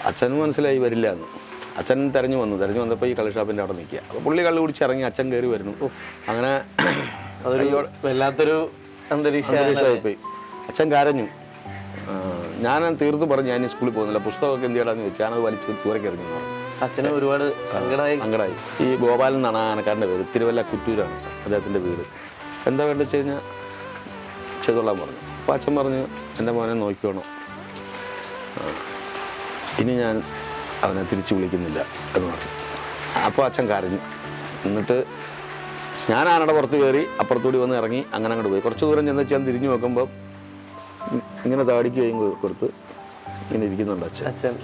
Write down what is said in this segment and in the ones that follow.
അച്ഛനും മനസ്സിലായി വരില്ല എന്ന്. അച്ഛൻ തെരഞ്ഞു വന്നപ്പോൾ ഈ കള്ള് ഷാപ്പിൻ്റെ അവിടെ നിൽക്കുക. അപ്പോൾ പുള്ളി കള്ള് കുടിച്ചിറങ്ങി, അച്ഛൻ കയറി വരുന്നു. അങ്ങനെ അതൊരു വല്ലാത്തൊരു അന്തരീക്ഷമായി. അച്ഛൻ കരഞ്ഞു. ഞാൻ തീർത്ത് പറഞ്ഞു, ഞാൻ ഈ സ്കൂളിൽ പോകുന്നില്ല, പുസ്തകമൊക്കെ എന്ത് ചെയ്യണമെന്ന് ചോദിച്ചു. ഞാനത് വലിച്ച് ദൂരേക്ക് ഇറങ്ങി. അച്ഛന് ഒരുപാട് സങ്കടമായി. ഈ ഗോപാലൻ എന്നാണ് ആനക്കാരൻ്റെ പേര്, തിരുവല്ല കുറ്റൂരാണ് അദ്ദേഹത്തിൻ്റെ വീട്. എന്താ വേണ്ടത് വെച്ച് കഴിഞ്ഞാൽ ചെയ്തോളാൻ പറഞ്ഞു. അപ്പോൾ അച്ഛൻ പറഞ്ഞു, എൻ്റെ മോനെ നോക്കിക്കോണം, ഇനി ഞാൻ അവനെ തിരിച്ചു വിളിക്കുന്നില്ല എന്ന് പറഞ്ഞു. അപ്പോൾ അച്ഛൻ കരഞ്ഞു. എന്നിട്ട് ഞാൻ ആനയുടെ പുറത്ത് കയറി അപ്പുറത്തൂടി വന്ന് ഇറങ്ങി, അങ്ങനെ അങ്ങോട്ട് പോയി. കുറച്ച് ദൂരം ചെന്ന് ഞാൻ തിരിഞ്ഞു നോക്കുമ്പോൾ ഇങ്ങനെ താടിക്കുകയും കൊടുത്ത് ഇങ്ങനെ ഇരിക്കുന്നുണ്ട് അച്ഛൻ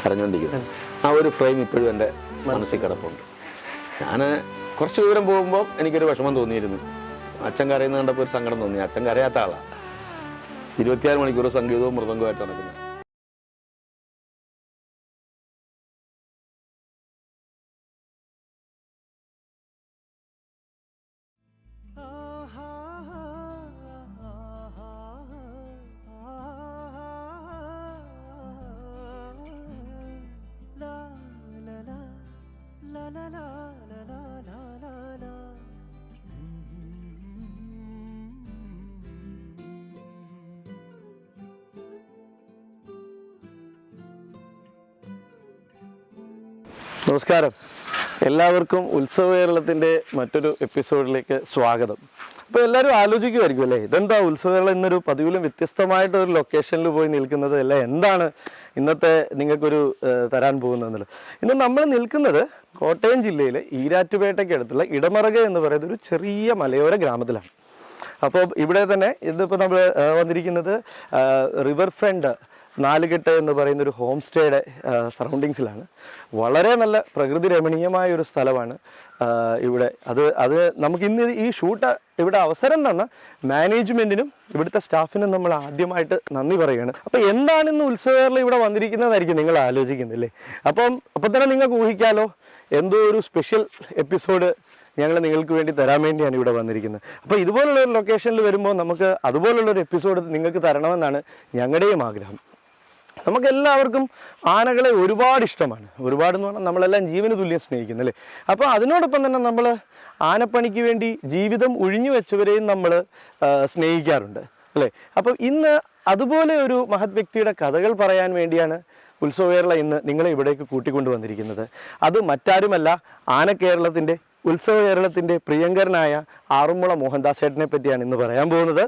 കരഞ്ഞുകൊണ്ടിരിക്കുന്നത്. ആ ഒരു ഫ്രെയിം ഇപ്പോഴും എൻ്റെ മനസ്സിൽ കിടപ്പുണ്ട്. ഞാൻ കുറച്ച് ദൂരം പോകുമ്പോൾ എനിക്കൊരു വിഷമം തോന്നിയിരുന്നു. അച്ഛൻ കരയുന്നത് കണ്ടപ്പോൾ ഒരു സങ്കടം തോന്നി. അച്ഛൻ കരയാത്ത ആളാണ്. 24 മണിക്കൂർ സംഗീതവും മൃദംഗവുമായിട്ട് നടക്കുന്നത്. നമസ്കാരം, എല്ലാവർക്കും ഉത്സവകേരളത്തിൻ്റെ മറ്റൊരു എപ്പിസോഡിലേക്ക് സ്വാഗതം. അപ്പോൾ എല്ലാവരും ആലോചിക്കുമായിരിക്കും അല്ലേ, ഇതെന്താ ഉത്സവകേരളം ഇന്നൊരു പതിവിലും വ്യത്യസ്തമായിട്ടൊരു ലൊക്കേഷനിൽ പോയി നിൽക്കുന്നത്, അല്ലേ, എന്താണ് ഇന്നത്തെ നിങ്ങൾക്കൊരു തരാൻ പോകുന്നതെന്നുള്ളത്. ഇന്ന് നമ്മൾ നിൽക്കുന്നത് കോട്ടയം ജില്ലയിലെ ഈരാറ്റുപേട്ടയ്ക്ക് അടുത്തുള്ള ഇടമറക എന്ന് പറയുന്ന ഒരു ചെറിയ മലയോര ഗ്രാമത്തിലാണ്. അപ്പോൾ ഇവിടെ തന്നെ ഇതിപ്പോൾ നമ്മൾ വന്നിരിക്കുന്നത് റിവർ ഫ്രണ്ട് നാലുകെട്ട് എന്ന് പറയുന്ന ഒരു ഹോം സ്റ്റേയുടെ സറൗണ്ടിങ്സിലാണ്. വളരെ നല്ല പ്രകൃതി രമണീയമായ ഒരു സ്ഥലമാണ് ഇവിടെ. അത് നമുക്കിന്ന് ഈ ഷൂട്ട് ഇവിടെ അവസരം തന്ന മാനേജ്മെൻറ്റിനും ഇവിടുത്തെ സ്റ്റാഫിനും നമ്മൾ ആദ്യമായിട്ട് നന്ദി പറയുകയാണ്. അപ്പോൾ എന്താണ് ഇന്ന് ഉത്സവകേരളം ഇവിടെ വന്നിരിക്കുന്നതായിരിക്കും നിങ്ങൾ ആലോചിക്കുന്നില്ലേ. അപ്പോൾ തന്നെ നിങ്ങൾക്ക് ഊഹിക്കാലോ, എന്തോ ഒരു സ്പെഷ്യൽ എപ്പിസോഡ് ഞങ്ങൾ നിങ്ങൾക്ക് വേണ്ടി തരാൻ വേണ്ടിയാണ് ഇവിടെ വന്നിരിക്കുന്നത്. അപ്പോൾ ഇതുപോലുള്ളൊരു ലൊക്കേഷനിൽ വരുമ്പോൾ നമുക്ക് അതുപോലുള്ളൊരു എപ്പിസോഡ് നിങ്ങൾക്ക് തരണമെന്നാണ് ഞങ്ങളുടെയും ആഗ്രഹം. നമുക്കെല്ലാവർക്കും ആനകളെ ഒരുപാട് ഇഷ്ടമാണ്. ഒരുപാടെന്ന് പറഞ്ഞാൽ നമ്മളെല്ലാം ജീവന് തുല്യം സ്നേഹിക്കുന്നല്ലേ. അപ്പോൾ അതിനോടൊപ്പം തന്നെ നമ്മൾ ആനപ്പണിക്ക് വേണ്ടി ജീവിതം ഒഴിഞ്ഞു വെച്ചവരെയും നമ്മൾ സ്നേഹിക്കാറുണ്ട് അല്ലേ. അപ്പം ഇന്ന് അതുപോലെ ഒരു മഹത് വ്യക്തിയുടെ കഥകൾ പറയാൻ വേണ്ടിയാണ് ഉത്സവകേരള ഇന്ന് നിങ്ങളെ ഇവിടേക്ക് കൂട്ടിക്കൊണ്ടു വന്നിരിക്കുന്നത്. അത് മറ്റാരുമല്ല, ആനക്കേരളത്തിൻ്റെ ഉത്സവകേരളത്തിൻ്റെ പ്രിയങ്കരനായ ആറന്മുള മോഹൻദാസ് ചേട്ടനെ പറ്റിയാണ് ഇന്ന് പറയാൻ പോകുന്നത്.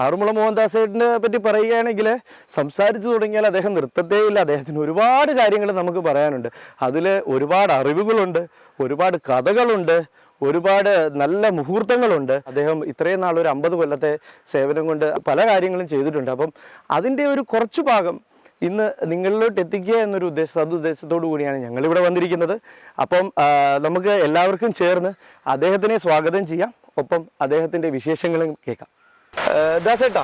ആറന്മുള മോഹൻദാസ് ചേട്ടനെ പറ്റി പറയുകയാണെങ്കിൽ സംസാരിച്ചു തുടങ്ങിയാൽ അദ്ദേഹം നിർത്തത്തേയില്ല. അദ്ദേഹത്തിന് ഒരുപാട് കാര്യങ്ങൾ നമുക്ക് പറയാനുണ്ട്. അതിൽ ഒരുപാട് അറിവുകളുണ്ട്, ഒരുപാട് കഥകളുണ്ട്, ഒരുപാട് നല്ല മുഹൂർത്തങ്ങളുണ്ട്. അദ്ദേഹം ഇത്രയും നാൾ ഒരു 50 കൊല്ലത്തെ സേവനം കൊണ്ട് പല കാര്യങ്ങളും ചെയ്തിട്ടുണ്ട്. അപ്പം അതിൻ്റെ ഒരു കുറച്ചു ഭാഗം ഇന്ന് നിങ്ങളിലോട്ട് എത്തിക്കുക എന്നൊരു സതുദ്ദേശത്തോടു കൂടിയാണ് ഞങ്ങളിവിടെ വന്നിരിക്കുന്നത്. അപ്പം നമുക്ക് എല്ലാവർക്കും ചേർന്ന് അദ്ദേഹത്തിനെ സ്വാഗതം ചെയ്യാം, ഒപ്പം അദ്ദേഹത്തിൻ്റെ വിശേഷങ്ങളും കേൾക്കാം. ദാസേട്ടാ,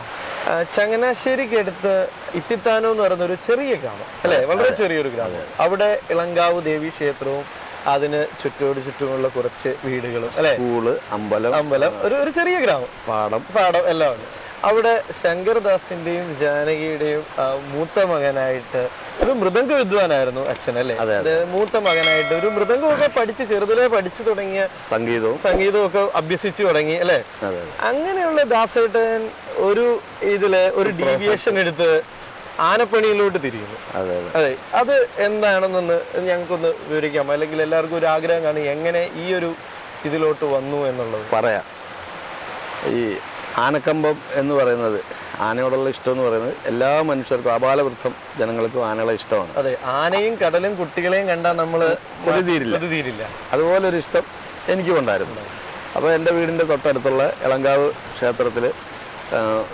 ചങ്ങനാശ്ശേരിക്ക് അടുത്ത് ഇത്തിത്താനം എന്ന് പറയുന്ന ഒരു ചെറിയ ഗ്രാമം അല്ലേ, വളരെ ചെറിയൊരു ഗ്രാമം. അവിടെ ഇളങ്കാവ് ദേവി ക്ഷേത്രവും അതിന് ചുറ്റുമുള്ള കുറച്ച് വീടുകളും അല്ലെ, സ്കൂള്, അമ്പലം, ഒരു ചെറിയ ഗ്രാമം, പാടം എല്ലാം ഉണ്ട്. അവിടെ ശങ്കർദാസിന്റെയും ജാനകിയുടെയും മൂത്ത മകനായിട്ട് ഒരു മൃദംഗ വിദ്വാനായിരുന്നു അച്ഛൻ അല്ലേ. മൂത്ത മകനായിട്ട് ഒരു മൃദംഗമൊക്കെ ചെറുതിലെ പഠിച്ചു തുടങ്ങിയ സംഗീതവും ഒക്കെ അഭ്യസിച്ചു തുടങ്ങി അല്ലെ. അങ്ങനെയുള്ള ദാസേട്ടൻ ഒരു ഡീവിയേഷൻ എടുത്ത് ആനപ്പണിയിലോട്ട് തിരിയുന്നു. അതെ, അത് എന്താണെന്നൊന്ന് ഞങ്ങൾക്കൊന്ന് വിവരിക്കാം, അല്ലെങ്കിൽ എല്ലാവർക്കും ഒരു ആഗ്രഹം കാണും എങ്ങനെ ഈ ഒരു ഇതിലോട്ട് വന്നു എന്നുള്ളത് പറയാം. ഈ ആനക്കമ്പം എന്ന് പറയുന്നത്, ആനയോടുള്ള ഇഷ്ടം എന്ന് പറയുന്നത് എല്ലാ മനുഷ്യർക്കും, ആബാലവൃദ്ധം ജനങ്ങൾക്കും ആനകളെ ഇഷ്ടമാണ്. അതെ, ആനയും കടലും കുട്ടികളെയും കണ്ടാൽ നമ്മൾ തീരില്ല. അതുപോലൊരു ഇഷ്ടം എനിക്കും ഉണ്ടായിരുന്നു. അപ്പോൾ എൻ്റെ വീടിൻ്റെ തൊട്ടടുത്തുള്ള ഇളങ്കാവ് ക്ഷേത്രത്തിൽ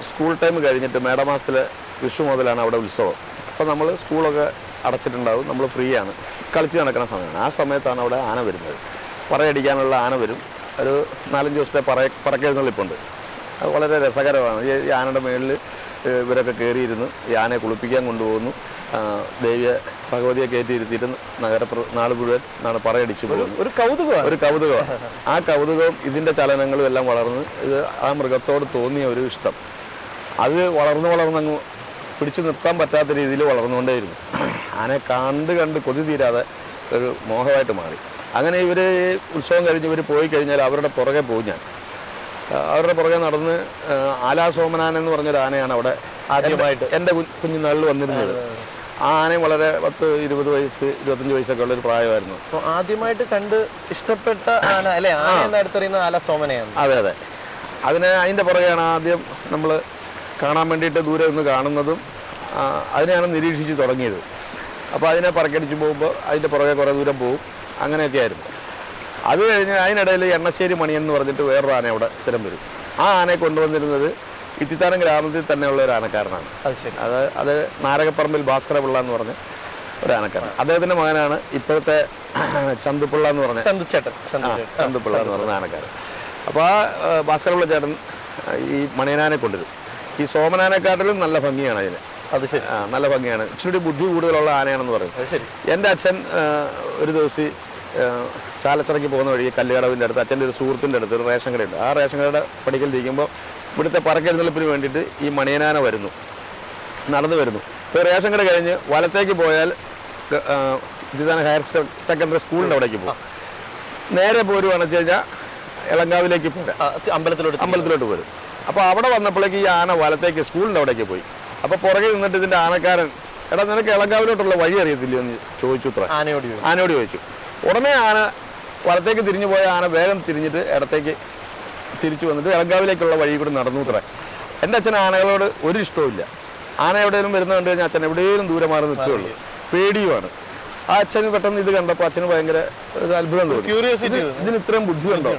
സ്കൂൾ ടൈം കഴിഞ്ഞിട്ട് മേടമാസത്തിൽ വിഷു മുതലാണ് അവിടെ ഉത്സവം. അപ്പോൾ നമ്മൾ സ്കൂളൊക്കെ അടച്ചിട്ടുണ്ടാവും, നമ്മൾ ഫ്രീ ആണ്, കളിച്ച് നടക്കുന്ന സമയമാണ്. ആ സമയത്താണ് അവിടെ ആന വരുന്നത്. പറയടിക്കാനുള്ള ആന വരും. ഒരു 4-5 ദിവസത്തെ പറക്കെഴുന്നള്ളിപ്പുണ്ട്. അത് വളരെ രസകരമാണ്. ഈ ആനയുടെ മുകളിൽ ഇവരൊക്കെ കയറിയിരുന്ന് ഈ ആനയെ കുളിപ്പിക്കാൻ കൊണ്ടുപോകുന്നു. ദേവിയെ ഭഗവതിയെ കയറ്റിയിരുത്തിയിട്ട് നാട് മുഴുവൻ പറയടിച്ചു പോകുന്നു. ഒരു കൗതുകമാണ്. ആ കൗതുകവും ഇതിൻ്റെ ചലനങ്ങളും എല്ലാം വളർന്ന് ഇത് ആ മൃഗത്തോട് തോന്നിയ ഒരു ഇഷ്ടം അത് വളർന്നങ്ങ് പിടിച്ചു നിർത്താൻ പറ്റാത്ത രീതിയിൽ വളർന്നുകൊണ്ടേയിരുന്നു. ആനയെ കണ്ട് കൊതി തീരാതെ ഒരു മോഹമായിട്ട് മാറി. അങ്ങനെ ഇവർ ഉത്സവം കഴിഞ്ഞ് ഇവർ പോയി കഴിഞ്ഞാൽ അവരുടെ പുറകെ പോകും ഞാൻ. അവരുടെ പുറകെ നടന്ന് ആലാസോമനാൻ എന്ന് പറഞ്ഞൊരു ആനയാണ് അവിടെ ആദ്യമായിട്ട് എൻ്റെ കുഞ്ഞുനാളിൽ വന്നിരുന്നത്. ആ ആനയും വളരെ 10-20 വയസ്സ് 25 വയസ്സൊക്കെ ഉള്ളൊരു പ്രായമായിരുന്നു. ആദ്യമായിട്ട് കണ്ട് ഇഷ്ടപ്പെട്ട ആന അല്ലെ? അടുത്തറിയുന്ന ആലസോമനയാണ്. അതെ. അതിൻ്റെ പുറകെയാണ് ആദ്യം നമ്മൾ കാണാൻ വേണ്ടിയിട്ട് ദൂരെ നിന്ന് കാണുന്നതും അതിനെയാണ് നിരീക്ഷിച്ച് തുടങ്ങിയത്. അപ്പോൾ അതിനെ പറക്കടിച്ച് പോകുമ്പോൾ അതിൻ്റെ പുറകെ കുറേ ദൂരം പോകും. അങ്ങനെയൊക്കെ ആയിരുന്നു. അത് കഴിഞ്ഞ് അതിനിടയിൽ എണ്ണശ്ശേരി മണിയൻ എന്ന് പറഞ്ഞിട്ട് വേറൊരു ആന അവിടെ സ്ഥിരം വരും. ആ ആനയെ കൊണ്ടുവന്നിരുന്നത് ഇത്തിത്താനം ഗ്രാമത്തിൽ തന്നെയുള്ള ഒരു ആനക്കാരനാണ്. അത് നാരകപ്പറമ്പിൽ ഭാസ്കരപിള്ള എന്ന് പറഞ്ഞ ഒരു ആനക്കാരൻ. അദ്ദേഹത്തിൻ്റെ മകനാണ് ഇപ്പോഴത്തെ ചന്തുപിള്ള എന്ന് പറഞ്ഞ ചന്തുപിള്ള എന്ന് പറഞ്ഞ ആനക്കാരൻ. അപ്പോൾ ആ ഭാസ്കരപിള്ള ചേട്ടൻ ഈ മണിയനാനെ കൊണ്ടുവരും. ഈ സോമനാനെക്കാട്ടിലും നല്ല ഭംഗിയാണ് അതിന്. നല്ല ഭംഗിയാണ്. ഇച്ചിരി ബുദ്ധി കൂടുതലുള്ള ആനയാണെന്ന് പറയും. എൻ്റെ അച്ഛൻ ഒരു ദിവസം ചാലച്ചിറയ്ക്ക് പോകുന്ന വഴി കല്ലുകടവിൻ്റെ അടുത്ത് അച്ഛൻ്റെ ഒരു സുഹൃത്തിൻ്റെ അടുത്ത് ഒരു റേഷൻ കടയുണ്ട്. ആ റേഷൻ കടയുടെ പടിക്കലിരിക്കുമ്പോൾ ഇവിടുത്തെ പറക്കെഴുന്നള്ളിപ്പിന് വേണ്ടിയിട്ട് ഈ മണിയനാന നടന്നു വരുന്നു. ഇപ്പോൾ റേഷൻ കട കഴിഞ്ഞ് വലത്തേക്ക് പോയാൽ ജിതാന ഹയർ സെക്കൻഡറി സ്കൂളിൻ്റെ അവിടേക്ക് പോകും. നേരെ പോരുവാണെന്ന് വെച്ച് കഴിഞ്ഞാൽ എളങ്കാവിലേക്ക് പോരാ, അമ്പലത്തിലോട്ട് പോരും. അപ്പോൾ അവിടെ വന്നപ്പോഴേക്ക് ഈ ആന വലത്തേക്ക് സ്കൂളിൻ്റെ അവിടേക്ക് പോയി. അപ്പോൾ പുറകെ നിന്നിട്ട് ഇതിൻ്റെ ആനക്കാരൻ, എടാ നിനക്ക് എളങ്കാവിലോട്ടുള്ള വഴി അറിയത്തില്ലയോ എന്ന് ചോദിച്ചു. ആനയോട് ചോദിച്ചു. ഉടനെ ആന വലത്തേക്ക് തിരിഞ്ഞു പോയ ആന വേഗം തിരിഞ്ഞിട്ട് ഇടത്തേക്ക് തിരിച്ചു വന്നിട്ട് എളങ്കാവിലേക്കുള്ള വഴി കൂടി നടന്നു ഇത്ര. എൻ്റെ അച്ഛൻ ആനകളോട് ഒരു ഇഷ്ടവുമില്ല. ആന എവിടെയെങ്കിലും വരുന്ന കണ്ടു കഴിഞ്ഞാൽ അച്ഛൻ എവിടെയെങ്കിലും ദൂരെ മാറി നിൽക്കുകയുള്ളൂ. പേടിയുമാണ്. ആ അച്ഛന് പെട്ടെന്ന് ഇത് കണ്ടപ്പോൾ അച്ഛന് ഭയങ്കര ഒരു അത്ഭുതം തോന്നി. ഇതിന് ഇത്രയും ബുദ്ധിയുണ്ടോ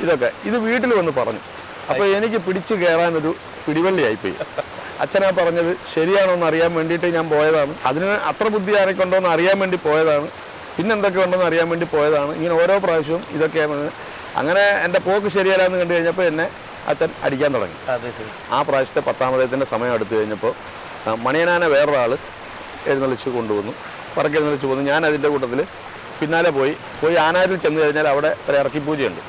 ഇതൊക്കെ. ഇത് വീട്ടിൽ വന്ന് പറഞ്ഞു. അപ്പോൾ എനിക്ക് പിടിച്ചു കയറാനൊരു പിടിവള്ളിയായിപ്പോയി. അച്ഛനാ പറഞ്ഞത് ശരിയാണോ എന്ന് അറിയാൻ വേണ്ടിയിട്ട് ഞാൻ പോയതാണ്. അതിന് അത്ര ബുദ്ധി ആരൊക്കെയുണ്ടോ എന്ന് അറിയാൻ വേണ്ടി പോയതാണ്. പിന്നെന്തൊക്കെ ഉണ്ടെന്ന് അറിയാൻ വേണ്ടി പോയതാണ്. ഇങ്ങനെ ഓരോ പ്രാവശ്യവും ഇതൊക്കെയാണ്. അങ്ങനെ എൻ്റെ പോക്ക് ശരിയല്ലാന്ന് കണ്ടു കഴിഞ്ഞപ്പോൾ എന്നെ അച്ഛൻ അടിക്കാൻ തുടങ്ങി. ആ പ്രാവശ്യത്തെ 10ാം ഉദയത്തിൻ്റെ സമയം അടുത്ത് കഴിഞ്ഞപ്പോൾ മണിയനാനെ വേറൊരാൾ എഴുന്നള്ളിച്ച് കൊണ്ടുവന്നു. പറക്കെഴുന്നള്ളിച്ച് പോന്നു. ഞാൻ അതിൻ്റെ കൂട്ടത്തിൽ പിന്നാലെ പോയി ആനാരിൽ ചെന്ന് കഴിഞ്ഞാൽ അവിടെ ഒരു ഇറക്കി പൂജയുണ്ട്.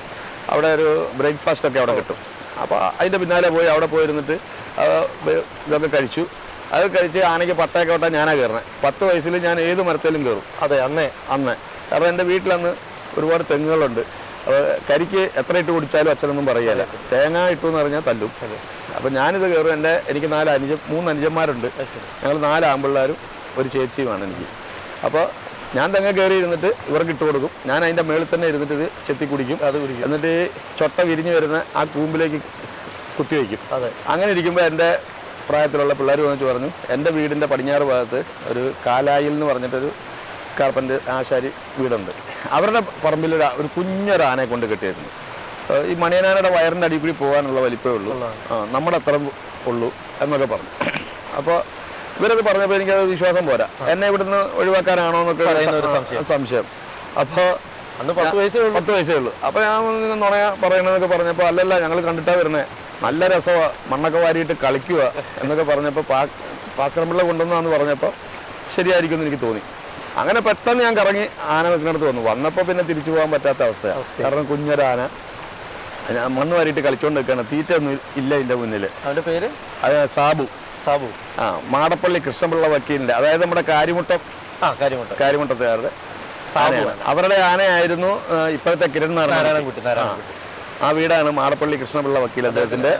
അവിടെ ഒരു ബ്രേക്ക്ഫാസ്റ്റൊക്കെ അവിടെ കിട്ടും. അപ്പോൾ അതിൻ്റെ പിന്നാലെ അവിടെ പോയിരുന്നിട്ട് ഇതൊക്കെ കഴിച്ചു. അത് കഴിച്ച് ആനയ്ക്ക് പട്ടയൊക്കെ വിട്ടാൽ ഞാനാണ് കയറുന്നത്. 10 വയസ്സിൽ ഞാൻ ഏത് മരത്തേലും കയറും. അന്ന് കാരണം എൻ്റെ വീട്ടിലന്ന് ഒരുപാട് തെങ്ങുകളുണ്ട്. അപ്പോൾ കരിക്ക് എത്ര ഇട്ട് കുടിച്ചാലും അച്ഛനൊന്നും പറയുകയില്ല. തേങ്ങ ഇട്ടു എന്ന് പറഞ്ഞാൽ തല്ലും. അപ്പോൾ ഞാനിത് കയറും. എനിക്ക് 3 അനുജന്മാരുണ്ട്. ഞങ്ങൾ 4 ആൺപിള്ളേരും ഒരു ചേച്ചിയുമാണ് എനിക്ക്. അപ്പോൾ ഞാൻ തെങ്ങ കയറി ഇരുന്നിട്ട് ഇവർക്ക് ഇട്ട് കൊടുക്കും. ഞാൻ അതിൻ്റെ മേളിൽ തന്നെ ഇരുന്നിട്ട് ഇത് ചെത്തി കുടിക്കും. എന്നിട്ട് ചൊട്ട വിരിഞ്ഞ് വരുന്ന ആ കൂമ്പിലേക്ക് കുത്തിവയ്ക്കും. അങ്ങനെ ഇരിക്കുമ്പോൾ എൻ്റെ പ്രായത്തിലുള്ള പിള്ളേർ വന്നിട്ട് പറഞ്ഞു, എൻ്റെ വീടിൻ്റെ പടിഞ്ഞാറ് ഭാഗത്ത് ഒരു കാലായിൽ എന്ന് പറഞ്ഞിട്ടൊരു കാർപ്പൻ്റ് ആശാരി വീടുണ്ട്. അവരുടെ പറമ്പിൽ ഒരു കുഞ്ഞൊരാനയെ കൊണ്ട് കെട്ടിയിരുന്നു. ഈ മണിയനാനയുടെ വയറിൻ്റെ അടിയിൽ കൂടി പോകാനുള്ള വലിപ്പമേ ഉള്ളൂ, നമ്മുടെ അത്ര ഉള്ളൂ എന്നൊക്കെ പറഞ്ഞു. അപ്പോൾ ഇവരത് പറഞ്ഞപ്പോൾ എനിക്കത് വിശ്വാസം പോരാ. എന്നെ ഇവിടുന്ന് ഒഴിവാക്കാനാണോ എന്നൊക്കെ സംശയം. അപ്പോൾ അന്ന് 10 വയസ്സേ ഉള്ളൂ. അപ്പോൾ ഞാൻ നുണയാ പറയണമെന്നൊക്കെ പറഞ്ഞപ്പോൾ അല്ലല്ല ഞങ്ങൾ കണ്ടിട്ടാണ് വരുന്നത്, നല്ല രസമാണ്, മണ്ണൊക്കെ വാരിയിട്ട് കളിക്കുക എന്നൊക്കെ പറഞ്ഞപ്പോൾ ഭാസ്കരപിള്ള കൊണ്ടുവന്നാന്ന് പറഞ്ഞപ്പോൾ ശരിയായിരിക്കുമെന്ന് എനിക്ക് തോന്നി. അങ്ങനെ പെട്ടെന്ന് ഞാൻ കറങ്ങി ആന നിൽക്കുന്നിടത്ത് വന്നപ്പോൾ പിന്നെ തിരിച്ചു പോകാൻ പറ്റാത്ത അവസ്ഥയാണ്. കാരണം കുഞ്ഞൊരാന മണ്ണ് വാരിയിട്ട് കളിച്ചുകൊണ്ട് നിൽക്കുകയാണ്. തീറ്റ ഒന്നും ഇല്ല ഇതിൻ്റെ മുന്നിൽ. അവൻ്റെ പേര് സാബു. മാടപ്പള്ളി കൃഷ്ണപിള്ള വക്കീലിൻ്റെ, അതായത് നമ്മുടെ കാരിമുട്ടത്തുകാരുടെ അവരുടെ ആനയായിരുന്നു ഇപ്പോഴത്തെ കിരൺ നാരായണൻകുട്ടി. ആ വീടാണ് മാടപ്പള്ളി കൃഷ്ണപിള്ള വക്കീൽ അദ്ദേഹത്തിൻ്റെ.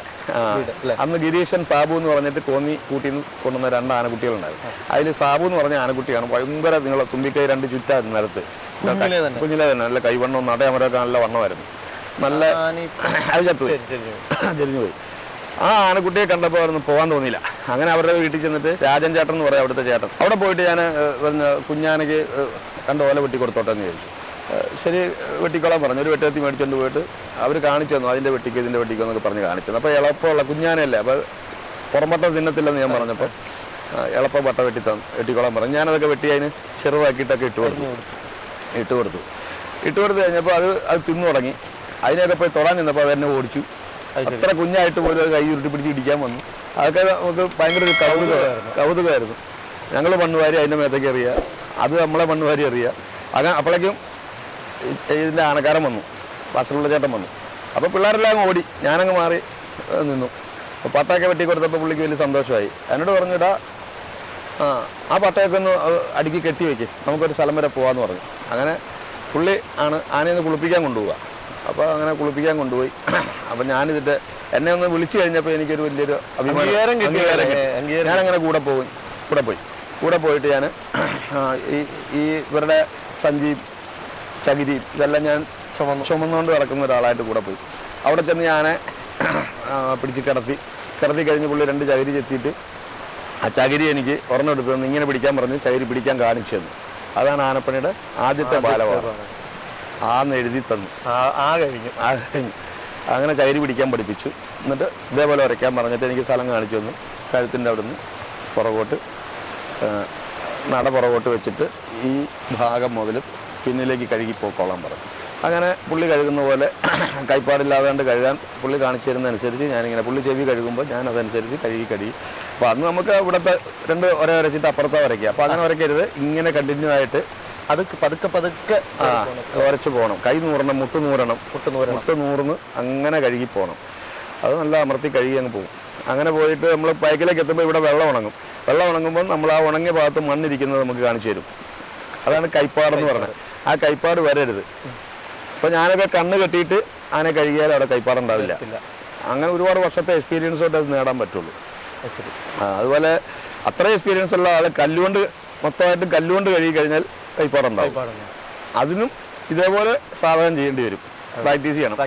അന്ന് ഗിരീശൻ സാബു എന്ന് പറഞ്ഞിട്ട് കോന്നി കൂട്ടിൽ നിന്ന് കൊണ്ടുവന്ന 2 ആനക്കുട്ടികളുണ്ടായിരുന്നു. അതിൽ സാബു എന്ന് പറഞ്ഞ ആനക്കുട്ടിയാണ് ഭയങ്കര നിങ്ങളെ തുമ്പിക്കൈ 2 ചുറ്റായിരുന്നു നിലത്ത്. കുഞ്ഞിലെ തന്നെ നല്ല കൈവണ്ണവും നടയമരമൊക്കെ നല്ല വണ്ണമായിരുന്നു. നല്ല അത് ചെരിഞ്ഞുപോയി. ആ ആനക്കുട്ടിയെ കണ്ടപ്പോൾ അവരൊന്നും പോകാൻ തോന്നിയില്ല. അങ്ങനെ അവരുടെ വീട്ടിൽ ചെന്നിട്ട് രാജൻ ചേട്ടൻ എന്ന് പറയാം അവിടുത്തെ ചേട്ടൻ. അവിടെ പോയിട്ട് ഞാൻ കുഞ്ഞാനയ്ക്ക് 2 ഓല വെട്ടി കൊടുത്തോട്ടെ എന്ന് ചോദിച്ചു. ശരി വെട്ടിക്കോളാൻ പറഞ്ഞു. ഒരു വെട്ടുകത്തി മേടിച്ചുകൊണ്ട് പോയിട്ട് അവർ കാണിച്ചു തന്നു. അതിൻ്റെ വെട്ടിക്കോ ഇതിൻ്റെ വെട്ടിക്കോ എന്നൊക്കെ പറഞ്ഞ് കാണിച്ചു തന്നു. അപ്പോൾ എളുപ്പമുള്ള കുഞ്ഞാനല്ലേ, അപ്പോൾ പുറംപട്ടം തിന്നത്തില്ലെന്ന് ഞാൻ പറഞ്ഞപ്പോൾ എളുപ്പം പട്ട വെട്ടിക്കോളാൻ പറഞ്ഞു. ഞാനതൊക്കെ വെട്ടി അതിന് ചെറുതാക്കിയിട്ടൊക്കെ ഇട്ട് കൊടുത്തു കഴിഞ്ഞപ്പോൾ അത് തിന്നു തുടങ്ങി. അതിനൊക്കെ പോയി തൊടാൻ നിന്നപ്പോൾ അതെന്നെ ഓടിച്ചു. അത്ര കുഞ്ഞായിട്ട് പോലും അത് കൈ ഉരുട്ടി പിടിച്ച് ഇടിക്കാൻ വന്നു. അതൊക്കെ നമുക്ക് ഭയങ്കര ഒരു കൗതുകമായിരുന്നു. ഞങ്ങൾ മണ്ണുവാരി അതിൻ്റെ മേത്തേക്ക് എറിയുക, അത് നമ്മളെ മണ്ണുവാരി എറിയുക. അങ്ങനെ അപ്പോഴേക്കും ഇതിൻ്റെ ആനക്കാരൻ വന്നു, വാസലുള്ള ചേട്ടൻ വന്നു. അപ്പോൾ പിള്ളേരെല്ലാം അങ്ങ് ഓടി, ഞാനങ്ങ് മാറി നിന്നു. അപ്പോൾ പട്ടയൊക്കെ വെട്ടി കൊടുത്തപ്പോൾ പുള്ളിക്ക് വലിയ സന്തോഷമായി. എന്നോട് പറഞ്ഞിടാ ആ പട്ടയൊക്കെ ഒന്ന് അടുക്കി കെട്ടി വയ്ക്ക്, നമുക്കൊരു സ്ഥലം വരെ പോകാമെന്ന് പറഞ്ഞു. അങ്ങനെ പുള്ളി ആനയൊന്ന് കുളിപ്പിക്കാൻ കൊണ്ടുപോവുക. അപ്പോൾ അങ്ങനെ കുളിപ്പിക്കാൻ കൊണ്ടുപോയി. അപ്പം ഞാനിതിൻ്റെ എന്നെ ഒന്ന് വിളിച്ചു കഴിഞ്ഞപ്പോൾ എനിക്കൊരു വലിയൊരു അംഗീകാരം കിട്ടി. ഞാനങ്ങനെ കൂടെ പോയിട്ട് ഞാൻ ഈ ഇവരുടെ സഞ്ചിയും ചകിരിയും ഇതെല്ലാം ഞാൻ ചുമന്നുകൊണ്ട് കിടക്കുന്ന ഒരാളായിട്ട് കൂടെ പോയി. അവിടെ ചെന്ന് ഞാനെ പിടിച്ച് കിടത്തി കഴിഞ്ഞ് പുള്ളി 2 ചകിരി ചെത്തിയിട്ട് ആ ചകിരി എനിക്ക് ഒരെണ്ണം എടുത്തു തന്നു. ഇങ്ങനെ പിടിക്കാൻ പറഞ്ഞു, ചകിരി പിടിക്കാൻ കാണിച്ചു തന്നു. അതാണ് ആനപ്പണിയുടെ ആദ്യത്തെ ബാലപാഠം. ആന്ന് എഴുതി തന്നു. കഴിഞ്ഞു. അങ്ങനെ ചകിരി പിടിക്കാൻ പഠിപ്പിച്ചു. എന്നിട്ട് ഇതേപോലെ വരയ്ക്കാൻ പറഞ്ഞിട്ട് എനിക്ക് സ്ഥലം കാണിച്ചു തന്നു. കഴുത്തിൻ്റെ അവിടെ നിന്ന് പുറകോട്ട് വെച്ചിട്ട് ഈ ഭാഗം മുതൽ പിന്നിലേക്ക് കഴുകി പോക്കോളാൻ പറഞ്ഞു. അങ്ങനെ പുള്ളി കഴുകുന്ന പോലെ കൈപ്പാടില്ലാതെ കഴുകാൻ പുള്ളി കാണിച്ചു തരുന്നതനുസരിച്ച് ഞാനിങ്ങനെ പുള്ളി ചെവി കഴുകുമ്പോൾ ഞാൻ അതനുസരിച്ച് കഴുകി. അപ്പോൾ അന്ന് നമുക്ക് ഇവിടുത്തെ 2 ഒരേ വരച്ചിട്ട് അപ്പുറത്തെ വരയ്ക്കുക. അപ്പോൾ അങ്ങനെ വരയ്ക്കരുത്, ഇങ്ങനെ കണ്ടിന്യൂ ആയിട്ട് അത് പതുക്കെ ഉരച്ച് പോകണം. കൈ നൂറണം, മുട്ട് നൂർന്ന് അങ്ങനെ കഴുകി പോകണം. അത് നല്ല അമർത്തി കഴുകി അങ്ങ് പോകും. അങ്ങനെ പോയിട്ട് നമ്മൾ പൈക്കിലേക്ക് എത്തുമ്പോൾ ഇവിടെ വെള്ളം ഉണങ്ങുമ്പോൾ നമ്മൾ ആ ഉണങ്ങിയ ഭാഗത്ത് മണ്ണിരിക്കുന്നത് നമുക്ക് കാണിച്ചു തരും. അതാണ് കൈപ്പാടെന്ന് പറഞ്ഞത്. ആ കൈപ്പാട് വരരുത്. അപ്പോൾ ഞാനൊക്കെ കണ്ണ് കെട്ടിയിട്ട് ആനെ കഴുകിയാൽ അവിടെ കൈപ്പാടുണ്ടാവില്ല. അങ്ങനെ ഒരുപാട് വർഷത്തെ എക്സ്പീരിയൻസ് കൊണ്ട് അത് നേടാൻ പറ്റുള്ളൂ. അതുപോലെ അത്ര എക്സ്പീരിയൻസ് ഉള്ള ആൾ മൊത്തമായിട്ട് കല്ലുകൊണ്ട് കഴുകി കഴിഞ്ഞാൽ കൈപ്പാടുണ്ടാവും. അതിനും ഇതേപോലെ സാധനം ചെയ്യേണ്ടി വരും, പ്രാക്ടീസ് ചെയ്യണം.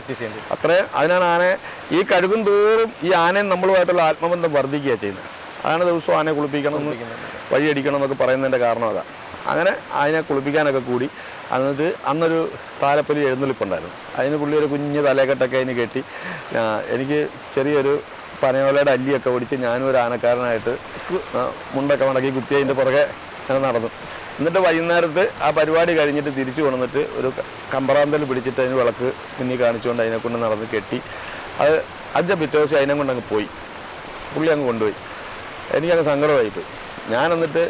അത്രയും അതിനാണ് ആനയെ ഈ കഴുകും തോറും ഈ ആനയും നമ്മളുമായിട്ടുള്ള ആത്മബന്ധം വർദ്ധിക്കുക ചെയ്യുന്നത്. അതാണ് ദിവസവും ആനയെ കുളിപ്പിക്കണം, വഴിയടിക്കണം എന്നൊക്കെ പറയുന്നതിൻ്റെ കാരണം അതാണ്. അങ്ങനെ അതിനെ കുളിപ്പിക്കാനൊക്കെ കൂടി. എന്നിട്ട് അന്നൊരു താലപ്പൊലി എഴുന്നള്ളിപ്പുണ്ടായിരുന്നു. അതിന് പുള്ളി ഒരു കുഞ്ഞ് തലക്കെട്ടൊക്കെ അതിന് കെട്ടി, എനിക്ക് ചെറിയൊരു പനയോലയുടെ അല്ലിയൊക്കെ ഓടിച്ച് ഞാനും ഒരു ആനക്കാരനായിട്ട് മുണ്ടൊക്കെ മടക്കി കുത്തി അതിൻ്റെ പുറകെ അങ്ങനെ നടന്നു. എന്നിട്ട് വൈകുന്നേരത്ത് ആ പരിപാടി കഴിഞ്ഞിട്ട് തിരിച്ചു കൊണ്ടുവന്നിട്ട് ഒരു കമ്പറാന്തൽ പിടിച്ചിട്ട് അതിന് വിളക്ക് മുന്നിൽ കാണിച്ചുകൊണ്ട് അതിനെ കൊണ്ട് നടന്ന് കെട്ടി. അതിൻ്റെ പിറ്റേ ദിവസം അതിനെ കൊണ്ടങ്ങ് പോയി, പുള്ളി അങ്ങ് കൊണ്ടുപോയി. എനിക്കങ്ങ് സങ്കടമായിപ്പോയി. ഞാൻ എന്നിട്ട്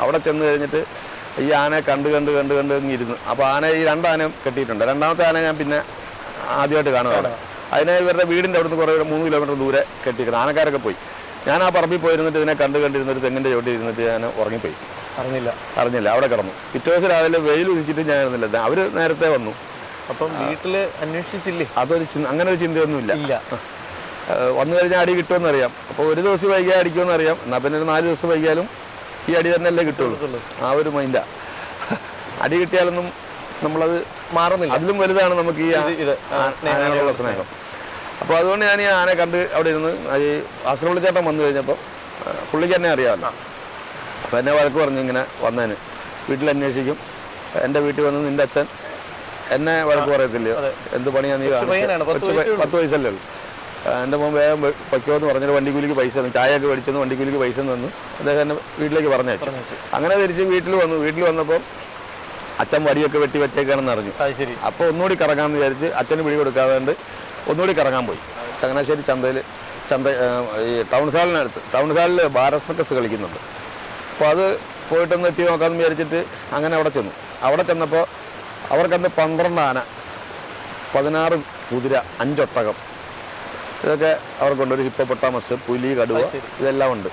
അവിടെ ചെന്ന് കഴിഞ്ഞിട്ട് ഈ ആനയെ കണ്ട് ഇരുന്നു. അപ്പോൾ ഈ 2 ആനയും കെട്ടിയിട്ടുണ്ട്. 2ാമത്തെ ആന ഞാൻ പിന്നെ ആദ്യമായിട്ട് കാണുകയാണ്. അതിനെ ഇവരുടെ വീടിൻ്റെ അവിടുന്ന് കുറേ 3 കിലോമീറ്റർ ദൂരെ കെട്ടിയിരിക്കണം. ആനക്കാരൊക്കെ പോയി. ഞാൻ ആ പറമ്പിൽ പോയിരുന്നിട്ട് ഇതിനെ കണ്ടിരുന്നൊരു തെങ്ങിൻ്റെ ചോട്ടിൽ ഇരുന്നിട്ട് ഞാൻ ഉറങ്ങിപ്പോയി. അറിഞ്ഞില്ല, അവിടെ കിടന്നു. പിറ്റേ ദിവസം രാവിലെ വെയിൽ ഉദിച്ചിട്ട് ഞാൻ ഇരുന്നില്ല. അവർ നേരത്തെ വന്നു. അപ്പം വീട്ടിൽ അന്വേഷിച്ചില്ലേ? അങ്ങനെ ഒരു ചിന്തയൊന്നുമില്ല. വന്നു കഴിഞ്ഞാൽ അടി കിട്ടുമെന്നറിയാം. അപ്പോൾ ഒരു ദിവസം വൈകിയാൽ അടിക്കുമെന്നറിയാം. എന്നാൽ പിന്നെ ഒരു 4 ദിവസം വൈകിയാലും ഈ അടി തന്നെയല്ലേ കിട്ടുള്ളൂ. ആ ഒരു മൈൻഡാ. അടി കിട്ടിയാലൊന്നും നമ്മളത് മാറുന്നില്ല. അതിലും വലുതാണ് നമുക്ക് ഈ ആനയോടുള്ള സ്നേഹം. അപ്പോൾ അതുകൊണ്ട് ഞാൻ ഈ ആനയെ കണ്ട് അവിടെ ഇരുന്ന് ഈ ആശ്രമമുള്ള ചേട്ടൻ വന്നു കഴിഞ്ഞപ്പോൾ പുള്ളിക്ക് എന്നെ അറിയാമല്ലോ. അപ്പോൾ എന്നെ വഴക്ക് പറഞ്ഞു, ഇങ്ങനെ വന്നതിന് വീട്ടിൽ അന്വേഷിക്കും, എൻ്റെ വീട്ടിൽ വന്ന് നിൻ്റെ അച്ഛൻ എന്നെ വഴക്ക് പറയത്തില്ലയോ, എന്ത് പണിയാണ് നീ കാണിച്ചത്, 10 വയസ്സല്ലേ ഉള്ളൂ, എൻ്റെ മോൻ വേഗം പൊയ്ക്കോന്ന് പറഞ്ഞിട്ട് വണ്ടിക്കൂലിക്ക് പൈസ തന്നു, ചായയൊക്കെ മേടിച്ചെന്ന് വണ്ടിക്കൂലിക്ക് പൈസ തന്നു. അദ്ദേഹം എന്നെ വീട്ടിലേക്ക് പറഞ്ഞയച്ചു. അങ്ങനെ തിരിച്ച് വീട്ടിൽ വന്നപ്പോൾ അച്ഛൻ വടിയൊക്കെ വെട്ടി വെച്ചേക്കാണെന്ന് അറിഞ്ഞു. അപ്പോൾ ഒന്നുകൂടി കറങ്ങാമെന്ന് വിചാരിച്ച് അച്ഛന് പിടി കൊടുക്കാതെ ഒന്നുകൂടി കറങ്ങാൻ പോയി. ചങ്ങനാശ്ശേരി ഈ ടൗൺ ഹാളിൽ ബാർ സർക്കസ് കളിക്കുന്നുണ്ട്. അപ്പോൾ അത് പോയിട്ടൊന്ന് എത്തി നോക്കാമെന്ന് വിചാരിച്ചിട്ട് അങ്ങനെ അവിടെ ചെന്നപ്പോൾ അവർക്കന്ന് 12 ആന, 16 കുതിര, 5 ഒട്ടകം, ഇതൊക്കെ അവർക്കുണ്ട്. ഒരു ഹിപ്പോപ്പൊട്ടാമസ്, പുലി, കടുവ, ഇതെല്ലാം ഉണ്ട്.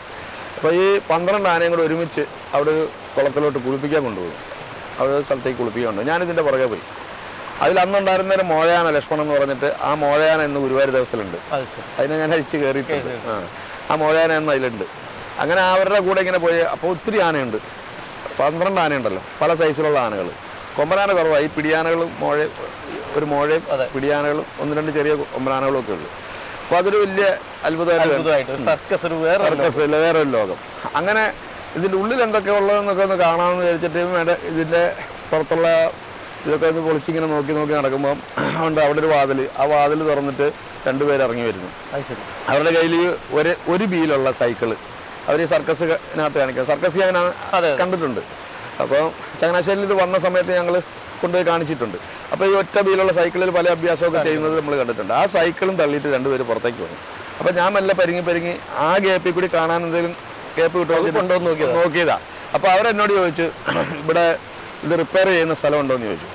അപ്പോൾ ഈ 12 ആനയും കൂടെ ഒരുമിച്ച് അവിടെ ഒരു കുളത്തിലോട്ട് കുളിപ്പിക്കാൻ കൊണ്ടുപോകും. അവിടെ ഒരു സ്ഥലത്തേക്ക് കുളിപ്പിക്കാൻ കൊണ്ടുപോകും. ഞാനിതിൻ്റെ പുറകെ പോയി. അതിൽ അന്നുണ്ടായിരുന്നൊരു മോഴയാന ലക്ഷ്മണൻ എന്ന് പറഞ്ഞിട്ട്, ആ മോഴയാന ഇന്ന് ഗുരുവായൂർ ദിവസത്തിലുണ്ട്. അതിനെ ഞാൻ അഴിച്ച് കയറിയിട്ടുണ്ട്. ആ മോഴയാന എന്ന് അതിലുണ്ട്. അങ്ങനെ അവരുടെ കൂടെ ഇങ്ങനെ പോയി. അപ്പോൾ ഒത്തിരി ആനയുണ്ട്, 12 ആനയുണ്ടല്ലോ, പല സൈസിലുള്ള ആനകൾ. കൊമ്പനാന കുറവാണ്. ഈ പിടിയാനകളും ഒരു മോഴയും പിടിയാനകളും 1-2 ചെറിയ കൊമ്പനാനകളും ഒക്കെ ഉള്ളു. അപ്പോൾ അതൊരു വലിയ അത്ഭുതമായിട്ട് സർക്കസ് വേറൊരു ലോകം. അങ്ങനെ ഇതിൻ്റെ ഉള്ളിൽ എന്തൊക്കെ ഉള്ളതെന്നൊക്കെ ഒന്ന് കാണാമെന്ന് വിചാരിച്ചിട്ട് ഇതിൻ്റെ പുറത്തുള്ള ഇതൊക്കെ ഒന്ന് പൊളിച്ചിങ്ങനെ നോക്കി നടക്കുമ്പം ഉണ്ട് അവിടെ ഒരു വാതിൽ. ആ വാതിൽ തുറന്നിട്ട് 2 പേര് ഇറങ്ങി വരുന്നു. അവരുടെ കയ്യിൽ ഒരു വീലുള്ള സൈക്കിള്. അവർ ഈ സർക്കസിനകത്ത് കാണിക്കുക. സർക്കസ് ഞാൻ കണ്ടിട്ടുണ്ട്. അപ്പോൾ ചങ്ങനാശ്ശേരിയിൽ ഇത് വന്ന സമയത്ത് ഞങ്ങൾ കൊണ്ടുപോയി കാണിച്ചിട്ടുണ്ട്. അപ്പോൾ ഈ ഒറ്റ വീലുള്ള സൈക്കിളിൽ പല അഭ്യാസമൊക്കെ ചെയ്യുന്നത് നമ്മൾ കണ്ടിട്ടുണ്ട്. ആ സൈക്കിളും തള്ളിയിട്ട് 2 പേര് പുറത്തേക്ക് വന്നു. അപ്പോൾ ഞാൻ മെല്ലെ പരിങ്ങി ആ ഗ്യാപ്പിൽ കൂടി കാണാൻ എന്തെങ്കിലും കേപ്പ് കിട്ടുമെന്ന് നോക്കിയതാ. അപ്പോൾ അവരെന്നോട് ചോദിച്ചു ഇവിടെ ഇത് റിപ്പയർ ചെയ്യുന്ന സ്ഥലമുണ്ടോ എന്ന് ചോദിച്ചു.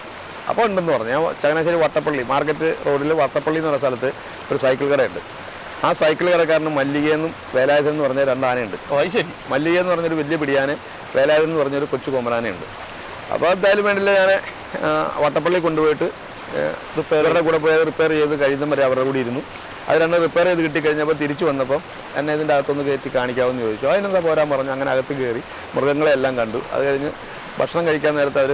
അപ്പോൾ ഉണ്ടെന്ന് പറഞ്ഞു. ഞാൻ ചങ്ങനാശ്ശേരി വട്ടപ്പള്ളി മാർക്കറ്റ് റോഡിൽ വട്ടപ്പള്ളി എന്ന് പറഞ്ഞ സ്ഥലത്ത് ഒരു സൈക്കിൾ കടയുണ്ട്. ആ സൈക്കിൾ കടക്കാരന് മല്ലികയെന്നും വേലായുധം എന്ന് പറഞ്ഞ 2 ആനയുണ്ട്. ശരി. മല്ലിക എന്ന് പറഞ്ഞൊരു വലിയ പിടിയാന്, വേലായുധം എന്ന് പറഞ്ഞൊരു കൊച്ചു കൊമ്പനാനയുണ്ട്. അപ്പോൾ എന്തായാലും വേണ്ടില്ല, ഞാൻ വട്ടപ്പള്ളി കൊണ്ടുപോയിട്ട് റിപ്പയറുടെ കൂടെ പോയി റിപ്പയർ ചെയ്ത് കഴിയുന്ന വരെ അവരുടെ കൂടി ഇരുന്നു. അത് 2 റിപ്പയർ ചെയ്ത് കിട്ടിക്കഴിഞ്ഞപ്പോൾ തിരിച്ചു വന്നപ്പം എന്നെ ഇതിൻ്റെ അകത്തൊന്ന് കയറ്റി കാണിക്കാമെന്ന് ചോദിച്ചു. അതിനെന്താ പോരാൻ പറഞ്ഞു. അങ്ങനെ അകത്ത് കയറി മൃഗങ്ങളെല്ലാം കണ്ടു. അത് കഴിഞ്ഞ് ഭക്ഷണം കഴിക്കാൻ നേരത്തെ അവർ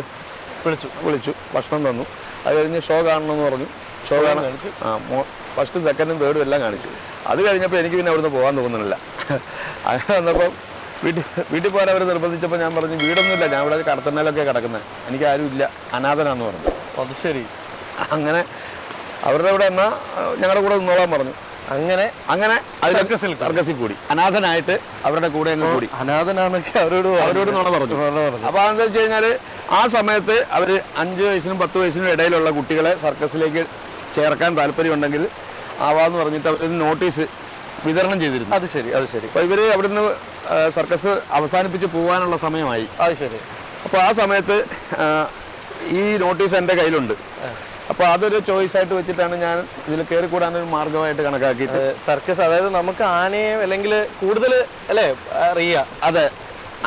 വിളിച്ചു ഭക്ഷണം തന്നു. അത് കഴിഞ്ഞ് ഷോ കാണണമെന്ന് പറഞ്ഞു. ഷോ കാണിച്ചു. ഫസ്റ്റ് സെക്കൻഡും തേർഡും എല്ലാം കാണിച്ചു. അത് കഴിഞ്ഞപ്പോൾ എനിക്ക് പിന്നെ അവിടുന്ന് പോകാൻ തോന്നുന്നില്ല. അങ്ങനെ വന്നപ്പം വീട്ടിൽ പോകാൻ അവർ നിർബന്ധിച്ചപ്പോൾ ഞാൻ പറഞ്ഞു വീടൊന്നുമില്ല, ഞാൻ ഇവിടെ കടത്തണ്ണയിലൊക്കെ കിടക്കുന്നത്, എനിക്ക് ആരും ഇല്ല, അനാഥനാന്ന് പറഞ്ഞു. അത് ശരി. അങ്ങനെ അവരുടെ കൂടെ എന്നാൽ ഞങ്ങളുടെ കൂടെ നിന്നോളാൻ പറഞ്ഞു. അങ്ങനെ സർക്കസിൽ കൂടി അനാഥനായിട്ട് അവരുടെ കൂടെ അങ്ങ് കൂടി. അനാഥനാന്നൊക്കെ അവരോട് നുണ പറഞ്ഞു. അപ്പോൾ അതെന്താ വെച്ച് കഴിഞ്ഞാൽ ആ സമയത്ത് അവർ 5 വയസ്സിനും 10 വയസ്സിനും ഇടയിലുള്ള കുട്ടികളെ സർക്കസിലേക്ക് ചേർക്കാൻ താല്പര്യമുണ്ടെങ്കിൽ ആവാന്ന് പറഞ്ഞിട്ട് അവർ നോട്ടീസ് വിതരണം ചെയ്തിരുന്നു. അത് ശരി. അപ്പോൾ ഇവർ അവിടുന്ന് സർക്കസ് അവസാനിപ്പിച്ച് പോകാനുള്ള സമയമായി. അത് ശരി. അപ്പോൾ ആ സമയത്ത് ഈ നോട്ടീസ് എൻ്റെ കയ്യിലുണ്ട്. അപ്പോൾ അതൊരു ചോയ്സ് ആയിട്ട് വെച്ചിട്ടാണ് ഞാൻ ഇതിൽ കയറി കൂടാനൊരു മാർഗമായിട്ട് കണക്കാക്കിയിട്ട് സർക്കസ്, അതായത് നമുക്ക് ആനയെ അല്ലെങ്കിൽ കൂടുതൽ അല്ലേ അറിയുക. അതെ,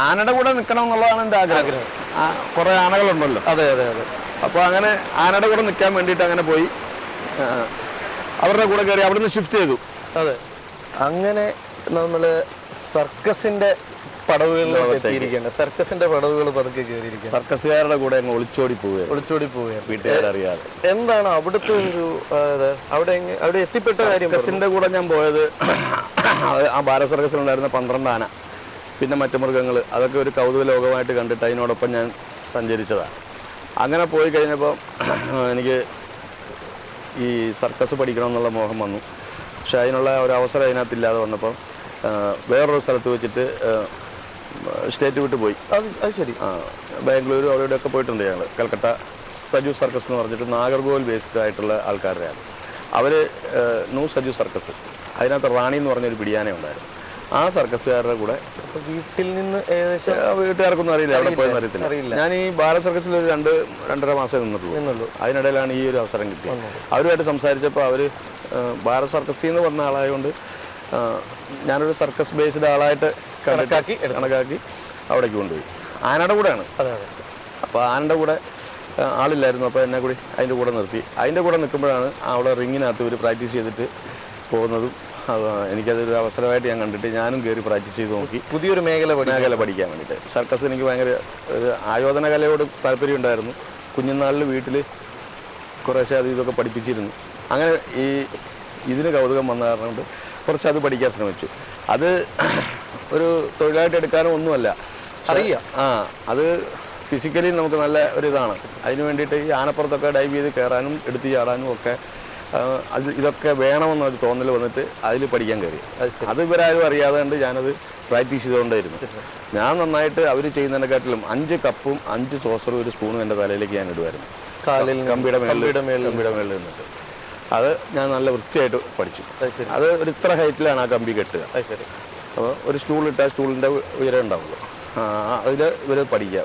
ആനയുടെ കൂടെ നിൽക്കണം എന്നുള്ളതാണ് എൻ്റെ ആഗ്രഹം. കുറേ ആനകളുണ്ടല്ലോ. അതെ. അപ്പോൾ അങ്ങനെ ആനയുടെ കൂടെ നിൽക്കാൻ വേണ്ടിയിട്ട് അങ്ങനെ പോയി അവരുടെ കൂടെ കയറി അവിടുന്ന് ഷിഫ്റ്റ് ചെയ്തു. അതെ. അങ്ങനെ നമ്മൾ സർക്കസിന്റെ പടവുകളിലേക്ക് എത്തിയിരിക്കുകയാണ്. സർക്കസിന്റെ പടവുകൾ പതുക്കെ കയറിയിരിക്കുക. സർക്കസുകാരുടെ കൂടെ അങ്ങ് ഒളിച്ചോടി പോവുകയാണ് വീട്ടുകാരറിയാതെ. എന്താണ് അവിടുത്തെ ഒരു അവിടെ എത്തിപ്പെട്ട കാര്യം? സർക്കസിന്റെ കൂടെ ഞാൻ പോയത് ആ ഭാരത് സർക്കസിലുണ്ടായിരുന്ന 12 ആന, പിന്നെ മറ്റു മൃഗങ്ങൾ, അതൊക്കെ ഒരു കൗതുക ലോകമായിട്ട് കണ്ടിട്ട് അതിനോടൊപ്പം ഞാൻ സഞ്ചരിച്ചതാണ്. അങ്ങനെ പോയി കഴിഞ്ഞപ്പോൾ എനിക്ക് ഈ സർക്കസ് പഠിക്കണം എന്നുള്ള മോഹം വന്നു. പക്ഷെ അതിനുള്ള ഒരു അവസരം അതിനകത്തില്ലാതെ വന്നപ്പോൾ വേറൊരു സ്ഥലത്ത് വെച്ചിട്ട് സ്റ്റേറ്റ് വിട്ട് പോയി. അത് ശരി. ബാംഗ്ലൂർ അവിടെയൊക്കെ പോയിട്ടുണ്ട് ഞങ്ങൾ. കൽക്കട്ട സജു സർക്കസ് എന്ന് പറഞ്ഞിട്ട് നാഗർകോവിൽ ബേസ്ഡ് ആയിട്ടുള്ള ആൾക്കാരുടെയാണ് അവർ. സജു സർക്കസ്, അതിനകത്ത് റാണി എന്ന് പറഞ്ഞൊരു പിടിയാന ഉണ്ടായിരുന്നു. ആ സർക്കസുകാരുടെ കൂടെ വീട്ടിൽ നിന്ന് ഏകദേശം വീട്ടുകാർക്കൊന്നും അറിയില്ല, അവിടെ പോയെന്ന് അറിയത്തില്ല. ഞാൻ ഈ ഭാരത് സർക്കസിൽ ഒരു 2-2.5 മാസം നിന്നിട്ടുള്ളൂ. അതിനിടയിലാണ് ഈ ഒരു അവസരം കിട്ടിയത്. അവരുമായിട്ട് സംസാരിച്ചപ്പോൾ അവർ ഭാരത് സർക്കസിൽ നിന്ന് വന്ന ആളായതുകൊണ്ട് ഞാനൊരു സർക്കസ് ബേസ്ഡ് ആളായിട്ട് കണക്കാക്കി അവിടേക്ക് കൊണ്ടുപോയി. ആനയുടെ കൂടെയാണ്. അപ്പോൾ ആനയുടെ കൂടെ ആളില്ലായിരുന്നു. അപ്പോൾ എന്നെ കൂടി അതിൻ്റെ കൂടെ നിർത്തി. അതിൻ്റെ കൂടെ നിൽക്കുമ്പോഴാണ് അവിടെ റിങ്ങിനകത്ത് ഇവർ പ്രാക്ടീസ് ചെയ്തിട്ട് പോകുന്നതും. എനിക്കതൊരു അവസരമായിട്ട് ഞാൻ കണ്ടിട്ട് ഞാനും കയറി പ്രാക്ടീസ് ചെയ്ത് നോക്കി. പുതിയൊരു മേഖല പഠിക്കാൻ വേണ്ടിയിട്ട്. സർക്കസ് എനിക്ക് ഭയങ്കര ഒരു ആയോധന കലയോട് താല്പര്യം ഉണ്ടായിരുന്നു. കുഞ്ഞുനാളിൽ വീട്ടിൽ കുറേശ്ശെ അത് ഇതൊക്കെ പഠിപ്പിച്ചിരുന്നു. അങ്ങനെ ഇതിന് കൗതുകം വന്ന കാരണം കൊണ്ട് കുറച്ച് അത് പഠിക്കാൻ ശ്രമിച്ചു. അത് ഒരു തൊഴിലായിട്ട് എടുക്കാനും ഒന്നുമല്ല, അറിയാം. അത് ഫിസിക്കലി നമുക്ക് നല്ല ഒരിതാണ്. അതിന് വേണ്ടിയിട്ട് ഈ ആനപ്പുറത്തൊക്കെ ഡൈവ് ചെയ്ത് കയറാനും എടുത്ത് ചാടാനും ഒക്കെ ഇതൊക്കെ വേണമെന്നൊരു തോന്നൽ വന്നിട്ട് അതിൽ പഠിക്കാൻ കയറി. അത് ഇവരാരും അറിയാതെ കൊണ്ട് ഞാനത് പ്രാക്ടീസ് ചെയ്തുകൊണ്ടായിരുന്നു. ഞാൻ നന്നായിട്ട് അവർ ചെയ്യുന്നതിനെക്കാട്ടിലും 5 കപ്പും 5 സോസറും ഒരു സ്പൂണും എൻ്റെ തലയിലേക്ക് ഞാൻ ഇടുമായിരുന്നു. കമ്പിയുടെ മേളിൽ നിന്നിട്ട് അത് ഞാൻ നല്ല വൃത്തിയായിട്ട് പഠിച്ചു. അത് ഒരു ഇത്ര ഹൈറ്റിലാണ് ആ കമ്പി കെട്ടുക. അപ്പോൾ ഒരു സ്റ്റൂൾ ഇട്ടാൽ സ്റ്റൂളിൻ്റെ ഉയരം ഉണ്ടാവുള്ളൂ. അതിൽ ഇവർ പഠിക്കുക.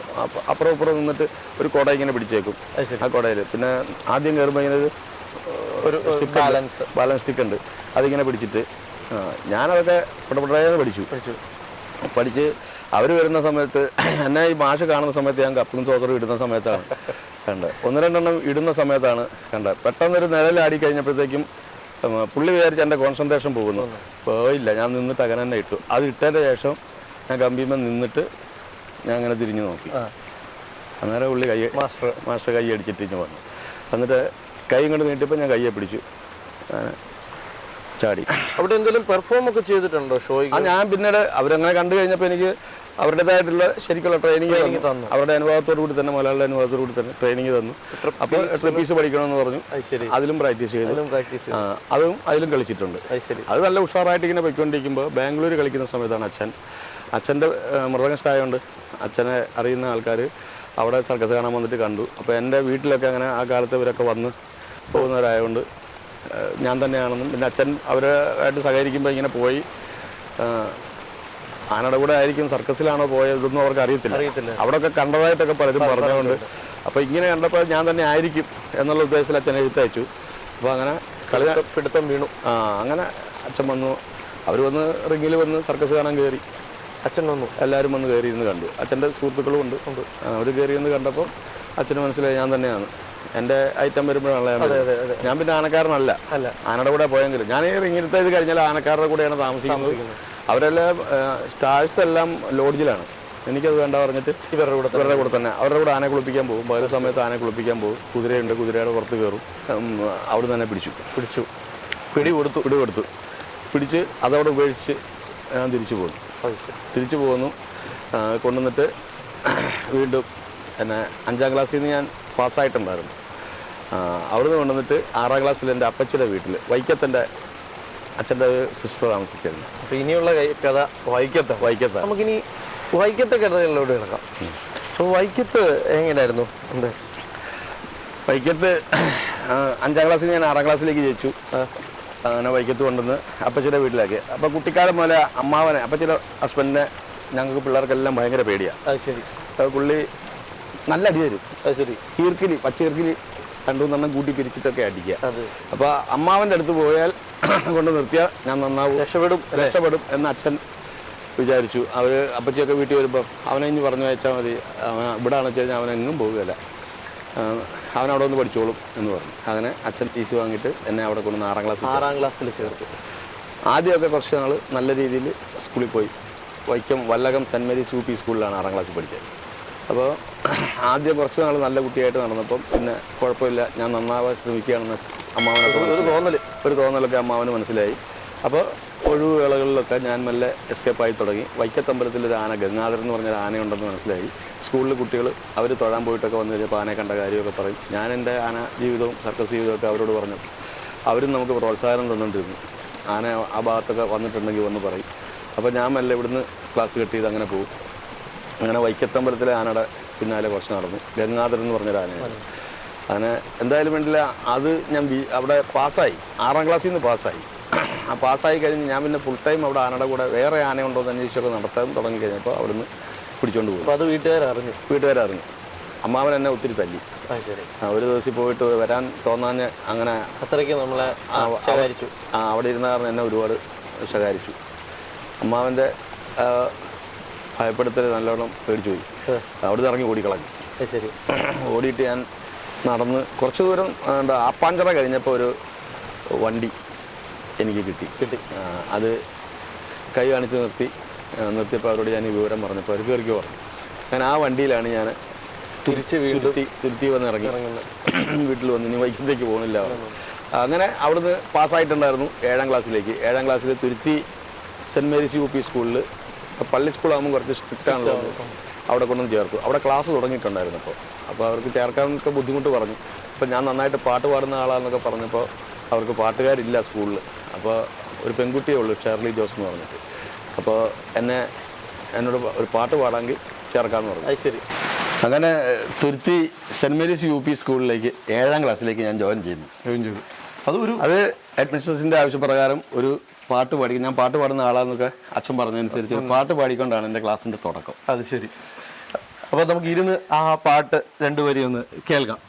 അപ്പുറം ഇപ്പുറം നിന്നിട്ട് ഒരു കുട ഇങ്ങനെ പിടിച്ചേക്കും. ആ കുടയിൽ പിന്നെ ആദ്യം കയറുമ്പോൾ ഇങ്ങനെ ഒരു ബാലൻസ് സ്റ്റിക്ക് ഉണ്ട്, അതിങ്ങനെ പിടിച്ചിട്ട് ഞാനതൊക്കെ പെട്ടെന്ന് പഠിച്ച് അവർ വരുന്ന സമയത്ത് എന്നെ ഈ ഭാഷ കാണുന്ന സമയത്ത് ഞാൻ കപ്പും സോസറും ഇടുന്ന സമയത്താണ് കണ്ടത്. 1-2 എണ്ണം ഇടുന്ന സമയത്താണ് കണ്ടത്. പെട്ടെന്നൊരു നിഴലാടി കഴിഞ്ഞപ്പോഴത്തേക്കും പുള്ളി വിചാരിച്ച് എൻ്റെ കോൺസെൻട്രേഷൻ പോയില്ല. ഞാൻ നിന്നിട്ട് അങ്ങനെ തന്നെ ഇട്ടു. അത് ഇട്ടതിൻ്റെ ശേഷം ഞാൻ കമ്പിയുമ്പോൾ നിന്നിട്ട് ഞാൻ അങ്ങനെ തിരിഞ്ഞു നോക്കി. അന്നേരം പുള്ളി മാസ്റ്റർ കൈ അടിച്ചിട്ട് ഇഞ്ഞ് വന്നു. എന്നിട്ട് കൈ ഇങ്ങോട്ട് നീട്ടിയപ്പോൾ ഞാൻ കയ്യെ പിടിച്ചു ചാടി. അവിടെ എന്തെങ്കിലും പെർഫോം ഒക്കെ ചെയ്തിട്ടുണ്ടോ ഷോയിൽ? ഞാൻ പിന്നീട് അവരങ്ങനെ കണ്ടു കഴിഞ്ഞപ്പോൾ എനിക്ക് അവരുടേതായിട്ടുള്ള ശരിക്കുള്ള ട്രെയിനിങ് തന്നു. അവരുടെ അനുഭവത്തോടു കൂടി തന്നെ, മലയാളിയുടെ അനുഭവത്തോടു കൂടി തന്നെ ട്രെയിനിങ് തന്നു. അപ്പോൾ ട്രിപ്പീസ് പഠിക്കണമെന്ന് പറഞ്ഞു. അതിലും പ്രാക്ടീസ് ചെയ്തു. അതിലും കളിച്ചിട്ടുണ്ട്. അത് നല്ല ഉഷാറായിട്ട് ഇങ്ങനെ പോയിക്കൊണ്ടിരിക്കുമ്പോൾ ബാംഗ്ലൂർ കളിക്കുന്ന സമയത്താണ് അച്ഛൻ്റെ മൃദംഗസ്ഥായതുകൊണ്ട് അച്ഛനെ അറിയുന്ന ആൾക്കാർ അവിടെ സർക്കസ് കാണാൻ വന്നിട്ട് കണ്ടു. അപ്പോൾ എൻ്റെ വീട്ടിലൊക്കെ അങ്ങനെ ആ കാലത്ത് ഇവരൊക്കെ വന്ന് പോകുന്നവരായതുകൊണ്ട് ഞാൻ തന്നെയാണെന്നും പിന്നെ അച്ഛൻ അവരായിട്ട് സഹകരിക്കുമ്പോൾ ഇങ്ങനെ പോയി ആനയുടെ കൂടെ ആയിരിക്കും സർക്കസിലാണോ പോയതെന്നും അവർക്ക് അറിയത്തില്ല. അവിടെയൊക്കെ കണ്ടതായിട്ടൊക്കെ പലരും പറഞ്ഞുകൊണ്ട് അപ്പോൾ ഇങ്ങനെ കണ്ടപ്പോൾ ഞാൻ തന്നെ ആയിരിക്കും എന്നുള്ള ഉദ്ദേശത്തിൽ അച്ഛനെ എഴുത്തയച്ചു. അപ്പോൾ അങ്ങനെ കളി പിടുത്തം വീണു. അങ്ങനെ അച്ഛൻ വന്നു. അവർ വന്ന് റിങ്ങിൽ വന്ന് സർക്കസ് കാണാൻ കയറി. അച്ഛൻ വന്നു, എല്ലാവരും വന്ന് കയറിയിരുന്ന് കണ്ടു. അച്ഛൻ്റെ സുഹൃത്തുക്കളും ഉണ്ട്. അവർ കയറിയെന്ന് കണ്ടപ്പോൾ അച്ഛന് മനസ്സിലായി ഞാൻ തന്നെയാണ്. എൻ്റെ ഐറ്റം വരുമ്പോഴാണല്ലോ ഞാൻ പിന്നെ ആനക്കാരനല്ല, ആനയുടെ കൂടെ പോയെങ്കിലും ഞാൻ ഈ റിങ്ങിലത്തെ ഇത് കഴിഞ്ഞാൽ ആനക്കാരുടെ കൂടെയാണ് താമസിക്കുന്നത്. അവരെല്ലാം സ്റ്റാഴ്സ് എല്ലാം ലോഡ്ജിലാണ്. എനിക്കത് വേണ്ട പറഞ്ഞിട്ട് ഇവരുടെ കൂടെ തന്നെ അവരുടെ കൂടെ ആനയെ കുളിപ്പിക്കാൻ പോകും. പല സമയത്ത് ആനയെ കുളിപ്പിക്കാൻ പോകും. കുതിരയുണ്ട്, കുതിരയുടെ പുറത്ത് കയറും. അവിടെ തന്നെ പിടിച്ചു പിടിച്ച് അതവിടെ ഉപേക്ഷിച്ച് ഞാൻ തിരിച്ചു പോകുന്നു. കൊണ്ടുവന്നിട്ട് വീണ്ടും എന്നെ 5ാം ക്ലാസ്സിൽ നിന്ന് ഞാൻ പാസ്സായിട്ടുണ്ടായിരുന്നു. അവിടുന്ന് കൊണ്ടുവന്നിട്ട് 6ാം ക്ലാസ്സിൽ എൻ്റെ അപ്പച്ചിയുടെ വീട്ടിൽ വൈക്കത്തിൻ്റെ അച്ഛൻ്റെ സിസ്റ്റർ താമസിച്ചിരുന്നു. അപ്പോൾ ഇനിയുള്ള കഥ വൈക്കത്താണ്. നമുക്കിനി വൈക്കത്തെ കഥകളിലൂടെ കിടക്കാം. അപ്പോൾ വൈക്കത്ത് എങ്ങനെയായിരുന്നു? വൈക്കത്ത് 5ാം ക്ലാസ്സിൽ ഞാൻ 6ാം ക്ലാസ്സിലേക്ക് ജയിച്ചു. അങ്ങനെ വൈക്കത്ത് കൊണ്ടുവന്ന് അപ്പച്ചിയുടെ വീട്ടിലാക്കി. അപ്പോൾ കുട്ടിക്കാലം മുതലേ അമ്മാവനെ, അപ്പച്ചിയുടെ ഹസ്ബൻഡിനെ ഞങ്ങൾക്ക് പിള്ളേർക്കെല്ലാം ഭയങ്കര പേടിയാണ്. അത് ശരി. പുള്ളി നല്ല അടി തരും. അത് ശരി. ഈർക്കിലി, പച്ചീർക്കിലി 2-3 കൂട്ടി പിരിച്ചിട്ടൊക്കെ അടിക്കുക. അപ്പോൾ അമ്മാവൻ്റെ അടുത്ത് പോയാൽ കൊണ്ട് നിർത്തിയാൽ ഞാൻ നന്നാവും, രക്ഷപ്പെടും എന്ന് അച്ഛൻ വിചാരിച്ചു. അവർ അപ്പച്ചിയൊക്കെ വീട്ടിൽ വരുമ്പോൾ അവനെ ഇനി പറഞ്ഞു അയച്ചാൽ മതി, ഇവിടെയാണെന്ന് വെച്ച് കഴിഞ്ഞാൽ അവനെങ്ങും പോകുകയില്ല, അവനവിടെ ഒന്ന് പഠിച്ചോളും എന്ന് പറഞ്ഞു. അങ്ങനെ അച്ഛൻ ടി സി വാങ്ങിയിട്ട് എന്നെ അവിടെ കൊണ്ടുവന്ന് 6ാം ക്ലാസ്സിൽ ചേർത്തു. ആദ്യമൊക്കെ കുറച്ച് നാൾ നല്ല രീതിയിൽ സ്കൂളിൽ പോയി. വൈക്കം വല്ലകം സെൻറ്റ് മേരീസ് UP സ്കൂളിലാണ് 6ാം ക്ലാസ്സിൽ പഠിച്ചത്. അപ്പോൾ ആദ്യം കുറച്ച് നാൾ നല്ല കുട്ടിയായിട്ട് നടന്നപ്പം പിന്നെ കുഴപ്പമില്ല, ഞാൻ നന്നാവാൻ ശ്രമിക്കുകയാണെന്ന് അമ്മാവനൊക്കെ ഒരു തോന്നലൊക്കെ അമ്മാവന് മനസ്സിലായി. അപ്പോൾ ഒഴിവുവേളകളിലൊക്കെ ഞാൻ മെല്ലെ എസ്കേപ്പായി തുടങ്ങി. വൈക്കത്തമ്പലത്തിലൊരു ആന, ഗംഗാധരൻ എന്ന് പറഞ്ഞൊരു ആനയുണ്ടെന്ന് മനസ്സിലായി. സ്കൂളിൽ കുട്ടികൾ അവർ തൊഴാൻ പോയിട്ടൊക്കെ വന്നു കഴിഞ്ഞപ്പോൾ ആനയെ കണ്ട കാര്യമൊക്കെ പറയും. ഞാൻ എൻ്റെ ആന ജീവിതവും സർക്കസ് ജീവിതമൊക്കെ അവരോട് പറഞ്ഞു. അവരും നമുക്ക് പ്രോത്സാഹനം തന്നുകൊണ്ടിരുന്നു. ആന ആ ഭാഗത്തൊക്കെ വന്നിട്ടുണ്ടെങ്കിൽ വന്ന് പറയും. അപ്പോൾ ഞാൻ മെല്ലെ ഇവിടുന്ന് ക്ലാസ് കട്ട് ചെയ്ത് അങ്ങനെ പോകും. അങ്ങനെ വൈക്കത്തമ്പലത്തിലെ ആനയുടെ പിന്നാലെ കുറച്ച് നടന്നു. ഗംഗാധരൻ എന്ന് പറഞ്ഞൊരു ആനയാണ്. അങ്ങനെ എന്തായാലും വേണ്ടില്ല, അത് ഞാൻ അവിടെ പാസ്സായി. 6ാം ക്ലാസ്സിൽ നിന്ന് പാസ്സായി. ആ പാസ്സായി കഴിഞ്ഞ് ഞാൻ പിന്നെ ഫുൾ ടൈം അവിടെ ആനയുടെ കൂടെ വേറെ ആനയുണ്ടോ എന്ന് അന്വേഷിച്ചൊക്കെ നടത്താൻ തുടങ്ങി കഴിഞ്ഞപ്പോൾ അവിടുന്ന് പിടിച്ചോണ്ട് പോകും. അപ്പോൾ അത് വീട്ടുകാരറിഞ്ഞു. അമ്മാവൻ എന്നെ ഒത്തിരി തല്ലി. ഒരു ദിവസം പോയിട്ട് വരാൻ തോന്നാഞ്ഞ് അങ്ങനെ അത്രയ്ക്ക് നമ്മളെ ശകാരിച്ചു. അവിടെ ഇരുന്ന കാരണം എന്നെ ഒരുപാട് ശകാരിച്ചു. അമ്മാവൻ്റെ ഭയപ്പെടുത്തൽ നല്ലോണം പേടിച്ചു പോയി. അവിടുന്ന് ഇറങ്ങി ഓടിക്കളഞ്ഞു. ശരി. ഓടിയിട്ട് ഞാൻ നടന്ന് കുറച്ച് ദൂരം ആപ്പാഞ്ചറ കഴിഞ്ഞപ്പോൾ ഒരു വണ്ടി എനിക്ക് കിട്ടി. അത് കൈ കാണിച്ച് നിർത്തിയപ്പോൾ അവരോട് ഞാൻ ഈ വിവരം പറഞ്ഞപ്പോൾ അവർ കയറിക്കോ പറഞ്ഞു. അങ്ങനെ ആ വണ്ടിയിലാണ് ഞാൻ തിരുത്തി വന്ന് ഇറങ്ങി വീട്ടിൽ വന്ന് ഇനി വൈക്കത്തേക്ക് പോകുന്നില്ല. അങ്ങനെ അവിടുന്ന് പാസ്സായിട്ടുണ്ടായിരുന്നു 7ാം ക്ലാസ്സിലേക്ക്. 7ാം ക്ലാസ്സിൽ തുരുത്തി സെൻറ്റ് മേരീസ് UP സ്കൂളിൽ, പള്ളി സ്കൂളാകുമ്പോൾ കുറച്ച് സ്ട്രിക്റ്റ് ആണല്ലോ, അവിടെ കൊണ്ടുവന്ന് ചേർത്തു. അവിടെ ക്ലാസ് തുടങ്ങിയിട്ടുണ്ടായിരുന്നു. അപ്പോൾ അവർക്ക് ചേർക്കാനൊക്കെ ബുദ്ധിമുട്ട് പറഞ്ഞു. അപ്പോൾ ഞാൻ നന്നായിട്ട് പാട്ട് പാടുന്ന ആളാണെന്നൊക്കെ പറഞ്ഞപ്പോൾ അവർക്ക് പാട്ടുകാരില്ല സ്കൂളിൽ. അപ്പോൾ ഒരു പെൺകുട്ടിയേ ഉള്ളൂ, ഷേർലി ജോസ് എന്ന് പറഞ്ഞിട്ട്. അപ്പോൾ എന്നോട് ഒരു പാട്ട് പാടാമെങ്കിൽ ചേർക്കാമെന്ന് പറഞ്ഞു. അത് ശരി. അങ്ങനെ തുരുത്തി സെൻറ്റ് മേരീസ് UP സ്കൂളിലേക്ക് 7ാം ക്ലാസ്സിലേക്ക് ഞാൻ ജോയിൻ ചെയ്തു. അത് അഡ്മിഷൻസിൻ്റെ ആവശ്യപ്രകാരം ഒരു പാട്ട് പാടിക്കും. ഞാൻ പാട്ട് പാടുന്ന ആളാന്നൊക്കെ അച്ഛൻ പറഞ്ഞതനുസരിച്ച് പാട്ട് പാടിക്കൊണ്ടാണ് എൻ്റെ ക്ലാസ്സിൻ്റെ തുടക്കം. അത് ശരി. അപ്പോൾ നമുക്ക് ഇരുന്ന് ആ പാട്ട് 2 വരി ഒന്ന് കേൾക്കാം.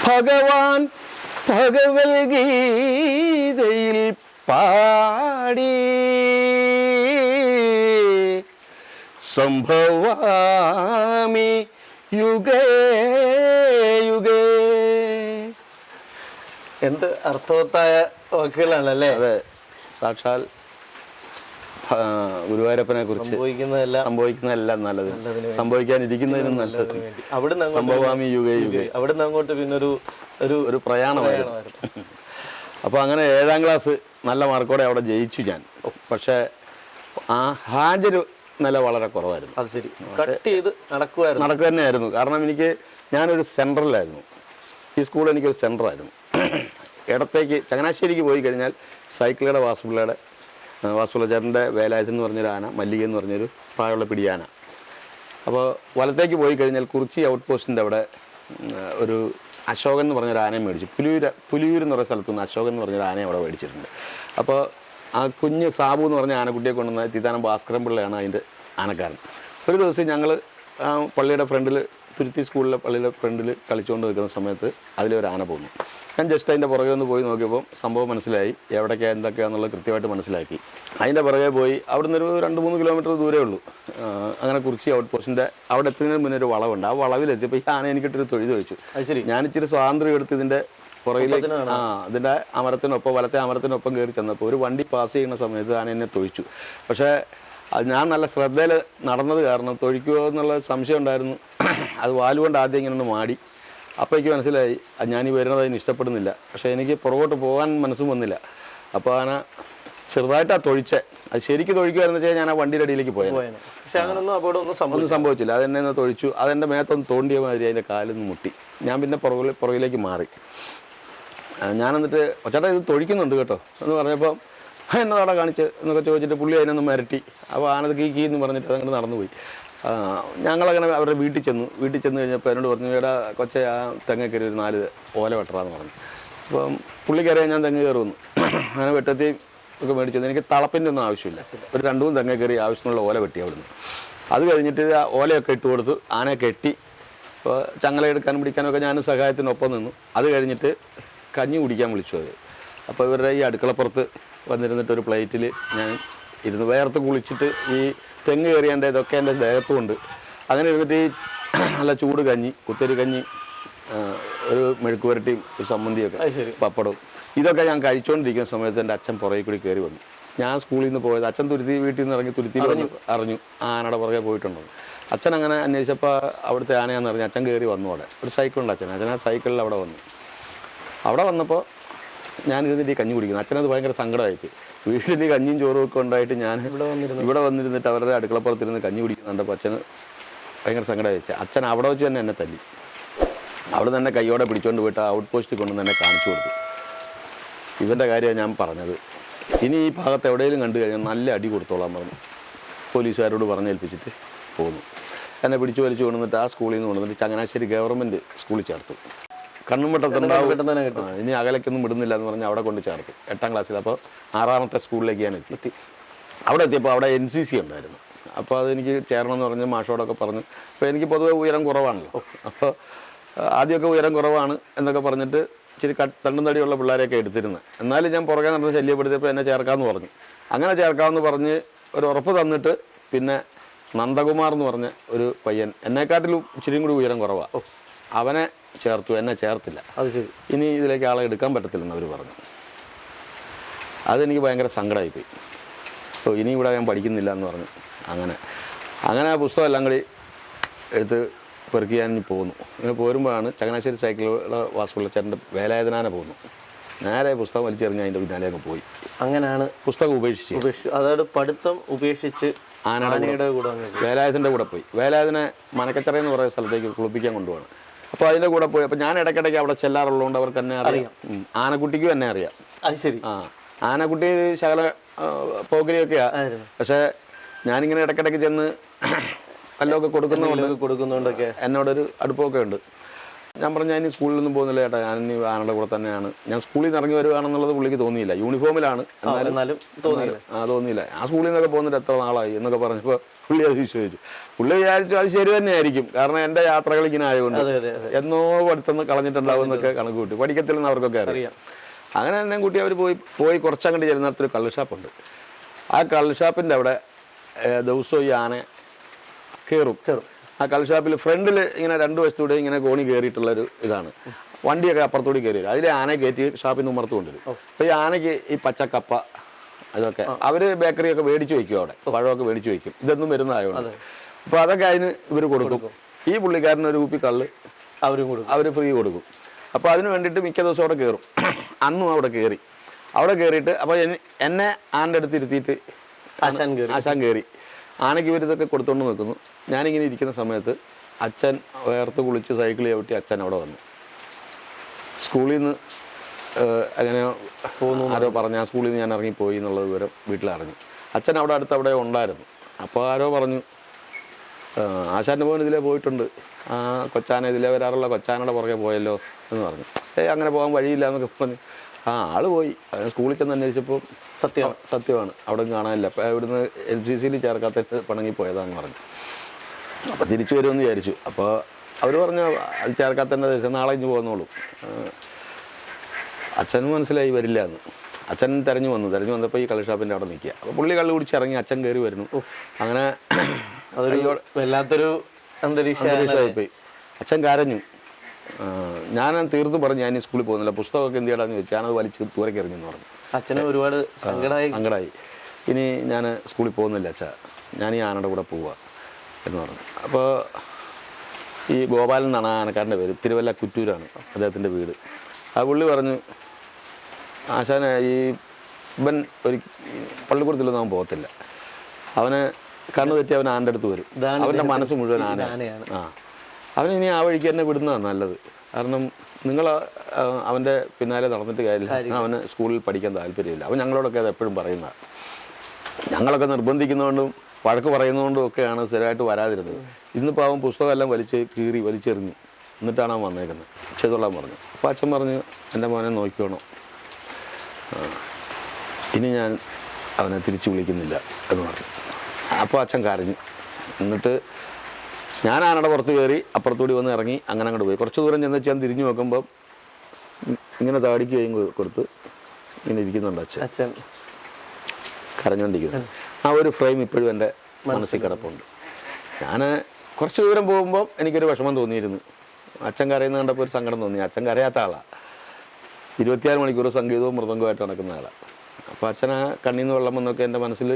ഭഗവാൻ ഭഗവത്ഗീതയിൽ പാടി സംഭവാമി യുഗേ യുഗേ. എന്ത് അർത്ഥവത്തായ വാക്കുകളാണല്ലേ. അതെ, സാക്ഷാൽ ഗുരുവായൂരപ്പനെ കുറിച്ച് സംഭവിക്കുന്നതെല്ലാം നല്ലത്, സംഭവിക്കാനിരിക്കുന്നതിനും നല്ലത്. സംഭവാമി യുഗേ യുഗേ. അവിടുന്ന് അങ്ങോട്ട് പിന്നെ ഒരു പ്രയാണമായിരുന്നു. അപ്പോൾ അങ്ങനെ 7ാം ക്ലാസ് നല്ല മാർക്കോടെ അവിടെ ജയിച്ചു ഞാൻ. പക്ഷേ ആ ഹാജർ നില വളരെ കുറവായിരുന്നു. അത് ശരി. കട്ട് ചെയ്ത് നടക്കുക തന്നെയായിരുന്നു. കാരണം ഞാനൊരു സെൻട്രലായിരുന്നു. ഈ സ്കൂൾ എനിക്കൊരു സെൻറ്ററായിരുന്നു. ഇടത്തേക്ക് ചങ്ങനാശ്ശേരിക്ക് പോയി കഴിഞ്ഞാൽ സൈക്കിളുടെ വാസുപിള്ളച്ചേട്ടൻ്റെ വേലായുധൻ എന്ന് പറഞ്ഞൊരു ആന, മല്ലിക എന്ന് പറഞ്ഞൊരു പ്രായമുള്ള പിടിയാന. അപ്പോൾ വലത്തേക്ക് പോയി കഴിഞ്ഞാൽ കുറിച്ചി ഔട്ട് പോസ്റ്റിൻ്റെ അവിടെ ഒരു അശോകൻ എന്ന് പറഞ്ഞൊരു ആനയെ മേടിച്ചു. പുലിയൂർ എന്ന് പറയുന്ന സ്ഥലത്തു നിന്ന് അശോകൻ എന്ന് പറഞ്ഞൊരു ആനയെ അവിടെ മേടിച്ചിട്ടുണ്ട്. അപ്പോൾ ആ കുഞ്ഞ് സാബു എന്ന് പറഞ്ഞ ആനക്കുട്ടിയെ കൊണ്ടുവന്ന തീതാനം ഭാസ്കരൻ പിള്ളയാണ് അതിൻ്റെ ആനക്കാരൻ. ഒരു ദിവസം ഞങ്ങൾ പള്ളിയുടെ ഫ്രണ്ടിൽ, തുരുത്തി സ്കൂളിലെ പള്ളിയുടെ ഫ്രണ്ടിൽ കളിച്ചുകൊണ്ട് നിൽക്കുന്ന സമയത്ത് അതിലൊരു ആന പോകുന്നു. ഞാൻ ജസ്റ്റ് അതിൻ്റെ പുറകെ ഒന്ന് പോയി നോക്കിയപ്പോൾ സംഭവം മനസ്സിലായി, എവിടേക്കാണ് എന്തൊക്കെയാണെന്നുള്ളത് കൃത്യമായിട്ട് മനസ്സിലാക്കി. അതിൻ്റെ പുറകെ പോയി അവിടുന്ന് ഒരു 2-3 കിലോമീറ്റർ ദൂരേ ഉള്ളൂ. അങ്ങനെ കുറിച്ച് ഔട്ട് പോസ്റ്റിൻ്റെ അവിടെ എത്തുന്നതിന് മുന്നേ ഒരു വളവുണ്ട്. ആ വളവിലെത്തിയപ്പോൾ ഈ ആന എനിക്കിട്ടൊരു തൊഴിൽ ചോദിച്ചു. ഞാൻ ഇച്ചിരി സ്വാതന്ത്ര്യം എടുത്ത് ഇതിൻ്റെ പുറകിലേക്ക് ഇതിൻ്റെ അമരത്തിനൊപ്പം, വലത്തെ അമരത്തിനൊപ്പം കയറി ചെന്നപ്പോൾ ഒരു വണ്ടി പാസ് ചെയ്യുന്ന സമയത്ത് ആന എന്നെ തൊഴിച്ചു. പക്ഷേ അത് ഞാൻ നല്ല ശ്രദ്ധയിൽ നടന്നത് കാരണം തൊഴിക്കുമോ എന്നുള്ള സംശയം ഉണ്ടായിരുന്നു. അത് വാലുകൊണ്ട് ആദ്യം ഇങ്ങനെ ഒന്ന് മാടി. അപ്പോൾ എനിക്ക് മനസ്സിലായി ഞാൻ ഈ വരുന്നത് അതിന് ഇഷ്ടപ്പെടുന്നില്ല. പക്ഷേ എനിക്ക് പുറകോട്ട് പോകാൻ മനസ്സും വന്നില്ല. അപ്പോൾ ആന ചെറുതായിട്ടാണ് തൊഴിച്ചേ. അത് ശരിക്കും തൊഴിക്കുമായിരുന്നു വെച്ചാൽ ഞാൻ ആ വണ്ടിയുടെ അടിയിലേക്ക് പോയത്. പക്ഷേ അങ്ങനൊന്നും ഒന്നും സംഭവിച്ചില്ല. അതെന്നെ ഒന്ന് തൊഴിച്ചു. അതെൻ്റെ മേത്തൊന്ന് തോണ്ടിയ മാതിരി അതിൻ്റെ കാലിന്ന് മുട്ടി. ഞാൻ പിന്നെ പുറകിലേക്ക് മാറി. ഞാൻ എന്നിട്ട് ചേട്ടാ ഇത് തൊഴിക്കുന്നുണ്ട് കേട്ടോ എന്ന് പറഞ്ഞപ്പോൾ എന്നതാടാ കാണിച്ച് എന്നൊക്കെ ചോദിച്ചിട്ട് പുള്ളി അതിനൊന്ന് മിരട്ടി. അപ്പോൾ ആനത് കീ എന്ന് പറഞ്ഞിട്ട് അതങ്ങോട്ട് നടന്നുപോയി. ഞങ്ങളങ്ങനെ അവരുടെ വീട്ടിൽ ചെന്ന് കഴിഞ്ഞപ്പോൾ എന്നോട് പറഞ്ഞു, എടാ കൊച്ചെ ആ തെങ്ങ കയറി ഒരു 4 ഓല വെട്ടറാന്ന് പറഞ്ഞു. അപ്പം പുള്ളിക്കറിയാൻ ഞാൻ തെങ്ങ് കയറുന്നു. അങ്ങനെ വെട്ടത്തി ഒക്കെ മേടിച്ചു. എനിക്ക് തളപ്പിൻ്റെ ഒന്നും ആവശ്യമില്ല. ഒരു 2-3 തെങ്ങ കയറി ആവശ്യമുള്ള ഓല വെട്ടി അവിടുന്ന്. അത് കഴിഞ്ഞിട്ട് ആ ഓലയൊക്കെ ഇട്ട് കൊടുത്തു. ആനയെ കെട്ടി. അപ്പോൾ ചങ്ങല എടുക്കാനും പിടിക്കാനൊക്കെ ഞാൻ സഹായത്തിനൊപ്പം നിന്നു. അത് കഴിഞ്ഞിട്ട് കഞ്ഞി കുടിക്കാൻ വിളിച്ചു അവർ. അപ്പോൾ ഇവരുടെ ഈ അടുക്കളപ്പുറത്ത് വന്നിരുന്നിട്ട് ഒരു പ്ലേറ്റിൽ ഞാൻ ഇരുന്ന് വേർത്ത് കുളിച്ചിട്ട് ഈ തെങ്ങ് കയറിയതിൻ്റെ ഇതൊക്കെ എൻ്റെ ദേഹത്തുമുണ്ട്. അങ്ങനെ ഇരുന്നിട്ട് ഈ നല്ല ചൂട് കഞ്ഞി, കുത്തരി കഞ്ഞി, ഒരു മെഴുക്ക് പുരട്ടിയും ഒരു സമ്മന്തിയൊക്കെ, പപ്പടവും ഇതൊക്കെ ഞാൻ കഴിച്ചുകൊണ്ടിരിക്കുന്ന സമയത്ത് എൻ്റെ അച്ഛൻ പുറകെ കൂടി കയറി വന്നു. ഞാൻ സ്കൂളിൽ നിന്ന് പോയത്, അച്ഛൻ വീട്ടിൽ നിന്ന് ഇറങ്ങി തുരുത്തിയിൽ അറിഞ്ഞു ആനയുടെ പുറകെ പോയിട്ടുണ്ടോ. അച്ഛൻ അങ്ങനെ അന്വേഷിച്ചപ്പോൾ അവിടുത്തെ ആനയാണെന്ന് അറിഞ്ഞു. അച്ഛൻ കയറി വന്നു. അവിടെ ഒരു സൈക്കിളുണ്ട് അച്ഛൻ ആ സൈക്കിളിൽ അവിടെ വന്നു. അവിടെ വന്നപ്പോൾ ഞാൻ ഇരുന്നിട്ട് ഈ കഞ്ഞി കുടിക്കുന്നു. അച്ഛനത് ഭയങ്കര സങ്കടമായിട്ട്. വീട്ടിൽ ഈ കഞ്ഞിയും ചോറും ഒക്കെ ഉണ്ടായിട്ട് ഞാൻ ഇവിടെ വന്നിരുന്നിട്ട് അവരുടെ അടുക്കളപ്പുറത്തിരുന്ന് കഞ്ഞി കുടിക്കുന്നുണ്ടപ്പോൾ അച്ഛന് ഭയങ്കര സങ്കടമായി. അച്ഛൻ അവിടെ വെച്ച് തന്നെ എന്നെ തല്ലി. അവിടെ തന്നെ കൈയോടെ പിടിച്ചുകൊണ്ട് പോയിട്ട് ഔട്ട് പോസ്റ്റിൽ കൊണ്ട് തന്നെ കാണിച്ചു കൊടുത്തു. ഇവൻ്റെ കാര്യമാണ് ഞാൻ പറഞ്ഞത്. ഇനി ഈ ഭാഗത്ത് എവിടെയെങ്കിലും കണ്ടു കഴിഞ്ഞാൽ നല്ല അടി കൊടുത്തോളാൻ പറഞ്ഞു. പോലീസുകാരോട് പറഞ്ഞേൽപ്പിച്ചിട്ട് പോന്നു. എന്നെ പിടിച്ചു വലിച്ചു കൊണ്ടുവന്നിട്ട് ആ സ്കൂളിൽ നിന്ന് കൊണ്ടുവന്നിട്ട് ചങ്ങനാശ്ശേരി ഗവൺമെൻറ് സ്കൂളിൽ ചേർത്തു. കണ്ണുംവട്ടത്തുണ്ടാവും, ഇനി അകലേക്കൊന്നും വിടുന്നില്ല എന്ന് പറഞ്ഞ് അവിടെ കൊണ്ട് ചേർത്തു 8ാം ക്ലാസ്സിൽ. അപ്പോൾ 6ാമത്തെ സ്കൂളിലേക്ക് ഞാൻ എത്തി. അവിടെ എത്തിയപ്പോൾ അവിടെ NCC ഉണ്ടായിരുന്നു. അപ്പോൾ അതെനിക്ക് ചേരണമെന്ന് പറഞ്ഞ് മാഷോടൊക്കെ പറഞ്ഞു. അപ്പോൾ എനിക്ക് പൊതുവെ ഉയരം കുറവാണല്ലോ. അപ്പോൾ ആദ്യമൊക്കെ ഉയരം കുറവാണ് എന്നൊക്കെ പറഞ്ഞിട്ട് ഇച്ചിരി തണ്ടും തടിയുള്ള പിള്ളേരെയൊക്കെ എടുത്തിരുന്നത്. എന്നാലും ഞാൻ പുറകെ നടന്ന് ശല്യപ്പെടുത്തിയപ്പോൾ എന്നെ ചേർക്കാമെന്ന് പറഞ്ഞു. അങ്ങനെ ചേർക്കാമെന്ന് പറഞ്ഞ് ഒരു ഉറപ്പ് തന്നിട്ട് പിന്നെ നന്ദകുമാർ എന്ന് പറഞ്ഞ ഒരു പയ്യൻ, എന്നെക്കാട്ടിലും ഇച്ചിരിയും കൂടി ഉയരം കുറവാണ്, അവനെ ചേർത്തു. എന്നെ ചേർത്തില്ല. അത് ശരി. ഇനി ഇതിലേക്ക് ആളെ എടുക്കാൻ പറ്റത്തില്ലെന്ന് അവർ പറഞ്ഞു. അതെനിക്ക് ഭയങ്കര സങ്കടമായിപ്പോയി. അപ്പോൾ ഇനി ഇവിടെ ഞാൻ പഠിക്കുന്നില്ല എന്ന് പറഞ്ഞു. അങ്ങനെ ആ പുസ്തകം എല്ലാം കൂടി എടുത്ത് പെറുക്കി ഞാൻ പോകുന്നു. ഇങ്ങനെ പോരുമ്പോഴാണ് ചങ്ങനാശ്ശേരി സൈക്കിളുടെ വാസുള്ളച്ചേട്ടൻ്റെ വേലായുധനാന പോകുന്നു. നേരെ പുസ്തകം വലിച്ചെറിഞ്ഞ് അതിൻ്റെ പിന്നാലെ അങ്ങ് പോയി. അങ്ങനെയാണ് പുസ്തകം ഉപേക്ഷിച്ച്, അതായത് പഠിത്തം ഉപേക്ഷിച്ച് ആനയുടെ കൂടെ വേലായുധൻ്റെ കൂടെ പോയി. വേലായുധനെ മനക്കച്ചറ എന്ന് പറയുന്ന സ്ഥലത്തേക്ക് കുളിപ്പിക്കാൻ കൊണ്ടുപോകണം. അപ്പോൾ അതിൻ്റെ കൂടെ പോയി. അപ്പോൾ ഞാൻ ഇടയ്ക്കിടയ്ക്ക് അവിടെ ചെല്ലാറുള്ളതുകൊണ്ട് അവർക്ക് എന്നെ അറിയാം. ആനക്കുട്ടിക്കും എന്നെ അറിയാം. അത് ശരി. ആനക്കുട്ടി ശകല പോകരിയൊക്കെയാണ്. പക്ഷേ ഞാനിങ്ങനെ ഇടയ്ക്കിടയ്ക്ക് ചെന്ന് വല്ലതൊക്കെ കൊടുക്കുന്നതുകൊണ്ടൊക്കെ എന്നോടൊരു അടുപ്പമൊക്കെ ഉണ്ട്. ഞാൻ പറഞ്ഞു, ഞാൻ ഇനി സ്കൂളിലൊന്നും പോകുന്നില്ല ചേട്ടാ, ഞാൻ ഇനി ആനയുടെ കൂടെ തന്നെയാണ്. ഞാൻ സ്കൂളിൽ നിന്ന് ഇറങ്ങി വരുവാണെന്നുള്ളത് പുള്ളിക്ക് തോന്നിയില്ല. യൂണിഫോമിലാണ്, എന്നാലും തോന്നിയില്ല. ആ സ്കൂളിൽ നിന്നൊക്കെ പോകുന്നിട്ട് എത്ര നാളായി എന്നൊക്കെ പറഞ്ഞപ്പോൾ പുള്ളി അത് വിശ്വസിച്ചു. പുള്ളി വിചാരിച്ചു അത് ശരി തന്നെയായിരിക്കും, കാരണം എൻ്റെ യാത്രകൾ ഇങ്ങനെ ആയതുകൊണ്ട് എന്നോ പഠിത്തം കളഞ്ഞിട്ടുണ്ടാവും എന്നൊക്കെ കണക്ക് കൂട്ടി. പഠിക്കത്തില്ലെന്ന് അവർക്കൊക്കെ അറിയാം. അങ്ങനെ എന്നെ കൂട്ടി അവർ പോയി കുറച്ചങ്ങോട്ട് ചെല്ലുന്നിടത്തൊരു കള്ള് ഷാപ്പുണ്ട്. ആ കള്ള് ഷാപ്പിൻ്റെ അവിടെ ദിവസവും ഈ ആന കയറും. ആ കള്ള് ഷാപ്പിൽ ഫ്രണ്ടിൽ ഇങ്ങനെ 2 വശത്തൂടെ ഇങ്ങനെ കോണി കയറിയിട്ടുള്ളൊരു ഇതാണ്. വണ്ടിയൊക്കെ അപ്പുറത്തൂടി കയറി വരും. അതിലെ ആനയെ കയറ്റി ഷാപ്പിൽ നിന്ന് ഉമ്മർത്ത് കൊണ്ടുവരും. അപ്പോൾ ഈ ആനയ്ക്ക് ഈ പച്ചക്കപ്പ ഇതൊക്കെ അവർ ബേക്കറിയൊക്കെ മേടിച്ച് വയ്ക്കും, അവിടെ പഴമൊക്കെ മേടിച്ച് വയ്ക്കും. ഇതൊന്നും വരുന്നതായതുകൊണ്ട് അപ്പോൾ അതൊക്കെ അതിന് ഇവർ കൊടുക്കും. ഈ പുള്ളിക്കാരന് ഒരു കുപ്പി കള്ള് അവർ ഫ്രീ കൊടുക്കും. അപ്പോൾ അതിന് വേണ്ടിയിട്ട് മിക്ക ദിവസം അവിടെ കയറും. അന്നും അവിടെ കയറിയിട്ട് അപ്പോൾ എന്നെ ആൻ്റെ അടുത്ത് ഇരുത്തിയിട്ട് ആശാൻ കയറി. ആനയ്ക്ക് ഇവരിതൊക്കെ കൊടുത്തുകൊണ്ട് നിൽക്കുന്നു. ഞാനിങ്ങനെ ഇരിക്കുന്ന സമയത്ത് അച്ഛൻ വേർത്ത് കുളിച്ച് സൈക്കിൾ ചവിട്ടി അച്ഛൻ അവിടെ വന്നു. സ്കൂളിൽ നിന്ന് അങ്ങനെ ആരോ പറഞ്ഞു, ആ സ്കൂളിൽ നിന്ന് ഞാൻ ഇറങ്ങിപ്പോയി എന്നുള്ളത് വിവരം വീട്ടിലറിഞ്ഞു. അച്ഛൻ അവിടെ അടുത്ത് അവിടെ ഉണ്ടായിരുന്നു. അപ്പോൾ ആരോ പറഞ്ഞു ആശാൻ്റെ മോൻ ഇതിലേ പോയിട്ടുണ്ട്, കൊച്ചാന ഇതിലേ വരാറുള്ള കൊച്ചാനയുടെ പുറകെ പോയല്ലോ എന്ന് പറഞ്ഞു. അങ്ങനെ പോകാൻ വഴിയില്ല എന്നൊക്കെ പറഞ്ഞു. ആൾ പോയി. സ്കൂളിൽ ചെന്ന് അന്വേഷിച്ചപ്പോൾ സത്യമാണ്, അവിടെ കാണാനില്ല. അപ്പോൾ ഇവിടുന്ന് LCCയിൽ ചേർക്കാത്ത പണങ്ങി പോയതാണെന്ന് പറഞ്ഞു. അപ്പോൾ തിരിച്ചു വരുമെന്ന് വിചാരിച്ചു. അപ്പോൾ അവർ പറഞ്ഞു അത് ചേർക്കാത്തതിൻ്റെ ദിവസം നാളെ ഇഞ്ഞ് പോകുന്നോളൂ. അച്ഛനും മനസ്സിലായി വരില്ല എന്ന്. അച്ഛൻ തിരഞ്ഞു വന്നപ്പോൾ ഈ കള്ള് ഷാപ്പിൻ്റെ അവിടെ നിൽക്കുക. അപ്പോൾ പുള്ളി കള്ള് കുടിച്ചിറങ്ങി, അച്ഛൻ കയറി വരുന്നു. അങ്ങനെ അതൊരു വല്ലാത്തൊരു അന്തരീക്ഷമായിപ്പോയി. അച്ഛൻ കരഞ്ഞു. ഞാൻ തീർത്തും പറഞ്ഞു ഞാൻ ഈ സ്കൂളിൽ പോകുന്നില്ല, പുസ്തകമൊക്കെ എന്ത് ചെയ്യണമെന്ന് ചോദിച്ചു. ഞാനത് വലിച്ച് ദൂരേക്ക് എറിഞ്ഞെന്ന് പറഞ്ഞു. അച്ഛന് ഒരുപാട് സങ്കടമായി. ഇനി ഞാൻ സ്കൂളിൽ പോകുന്നില്ല അച്ഛാ, ഞാൻ ഈ ആനയുടെ കൂടെ പോവുക എന്ന് പറഞ്ഞു. അപ്പോൾ ഈ ഗോപാലൻ എന്നാണ് ആനക്കാരൻ്റെ പേര്, തിരുവല്ല കുറ്റൂരാണ് അദ്ദേഹത്തിൻ്റെ വീട്. ആ പുള്ളി പറഞ്ഞു, ആശാനെ ഈ ഇവൻ ഒരു പള്ളിക്കൂടത്തിലൊന്നും അവൻ പോകത്തില്ല, അവന് കണ്ണു തെറ്റി അവൻ ആൻ്റെ അടുത്ത് വരും, അവൻ്റെ മനസ്സ് മുഴുവൻ ആനയാണ്. അവനിനി ആ വഴിക്ക് തന്നെ വിടുന്നതാണ് നല്ലത്. കാരണം നിങ്ങൾ അവൻ്റെ പിന്നാലെ നടന്നിട്ട് കാര്യമില്ല, അവന് സ്കൂളിൽ പഠിക്കാൻ താല്പര്യമില്ല. അവൻ ഞങ്ങളോടൊക്കെ അത് എപ്പോഴും പറയുന്നതാണ്. ഞങ്ങളൊക്കെ നിർബന്ധിക്കുന്നതുകൊണ്ടും വഴക്ക് പറയുന്നതുകൊണ്ടും ഒക്കെയാണ് സ്ഥിരമായിട്ട് വരാതിരുന്നത്. ഇന്നിപ്പോൾ അവൻ പുസ്തകമെല്ലാം വലിച്ചെറിഞ്ഞു, എന്നിട്ടാണ് അവൻ വന്നേക്കുന്നത്. ചെയ്തോളാൻ പറഞ്ഞു. അപ്പോൾ അച്ഛൻ പറഞ്ഞു, എൻ്റെ മോനെ നോക്കിക്കോണം, ഇനി ഞാൻ അവനെ തിരിച്ചു വിളിക്കുന്നില്ല എന്ന് പറഞ്ഞു. അപ്പോൾ അച്ഛൻ കരഞ്ഞു. എന്നിട്ട് ഞാൻ ആനയുടെ പുറത്ത് കയറി അപ്പുറത്തൂടി വന്ന് ഇറങ്ങി അങ്ങനെ അങ്ങോട്ട് പോയി. കുറച്ച് ദൂരം ചെന്ന് ഞാൻ തിരിഞ്ഞു നോക്കുമ്പം ഇങ്ങനെ താടിക്ക് കൈയും കൊടുത്ത് ഇങ്ങനെ ഇരിക്കുന്നുണ്ട് അച്ഛൻ കരഞ്ഞുകൊണ്ടിരിക്കുന്നത്. ആ ഒരു ഫ്രെയിം ഇപ്പോഴും എൻ്റെ മനസ്സിൽ കിടപ്പുണ്ട്. ഞാൻ കുറച്ച് ദൂരം പോകുമ്പോൾ എനിക്കൊരു വിഷമം തോന്നിയിരുന്നു. അച്ഛൻ കരയുന്ന കണ്ടപ്പോൾ ഒരു സങ്കടം തോന്നി. അച്ഛൻ കരയാത്ത ആളാണ്, 24 മണിക്കൂർ സംഗീതവും മൃദംഗവുമായിട്ട് നടക്കുന്ന ആളാണ്. അപ്പോൾ അച്ഛനാ കണ്ണീന്ന് വെള്ളം വന്നൊക്കെ എൻ്റെ മനസ്സിൽ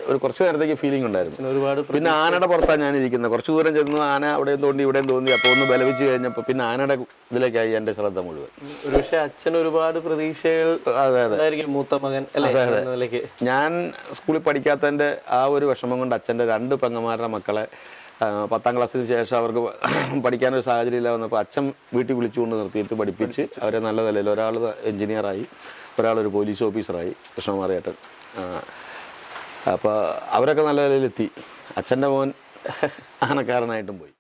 ഒരു കുറച്ച് നേരത്തേക്ക് ഫീലിംഗ് ഉണ്ടായിരുന്നു. ഒരുപാട്. പിന്നെ ആനയുടെ പുറത്താണ് ഞാനിരിക്കുന്നത്. കുറച്ച് ദൂരം ചെന്ന് ആന അവിടെയും തോന്നി ഇവിടെയും തോന്നി. അപ്പോൾ ഒന്ന് ബലവിച്ച് കഴിഞ്ഞപ്പോൾ പിന്നെ ആനയുടെ ഇതിലേക്കായി എൻ്റെ ശ്രദ്ധ മുഴുവൻ. ഒരുപക്ഷെ അച്ഛൻ ഒരുപാട് പ്രതീക്ഷകൾ. അതെ, മൂത്ത മകൻ. അതെ, ഞാൻ സ്കൂളിൽ പഠിക്കാത്തതിൻ്റെ ആ ഒരു വിഷമം കൊണ്ട് അച്ഛൻ്റെ 2 പെങ്ങന്മാരുടെ മക്കളെ 10ാം ക്ലാസ്സിന് ശേഷം അവർക്ക് പഠിക്കാനൊരു സാഹചര്യം ഇല്ല വന്നപ്പോൾ അച്ഛൻ വീട്ടിൽ വിളിച്ചുകൊണ്ട് നിർത്തിയിട്ട് പഠിപ്പിച്ച് അവരെ നല്ല നിലയിൽ, ഒരാൾ എഞ്ചിനീയറായി, ഒരാളൊരു പോലീസ് ഓഫീസറായി, കൃഷ്ണകുമാരേട്ടൻ. അപ്പോൾ അവരൊക്കെ നല്ല നിലയിലെത്തി. അച്ഛൻ്റെ മോൻ ആനക്കാരനായിട്ടും പോയി.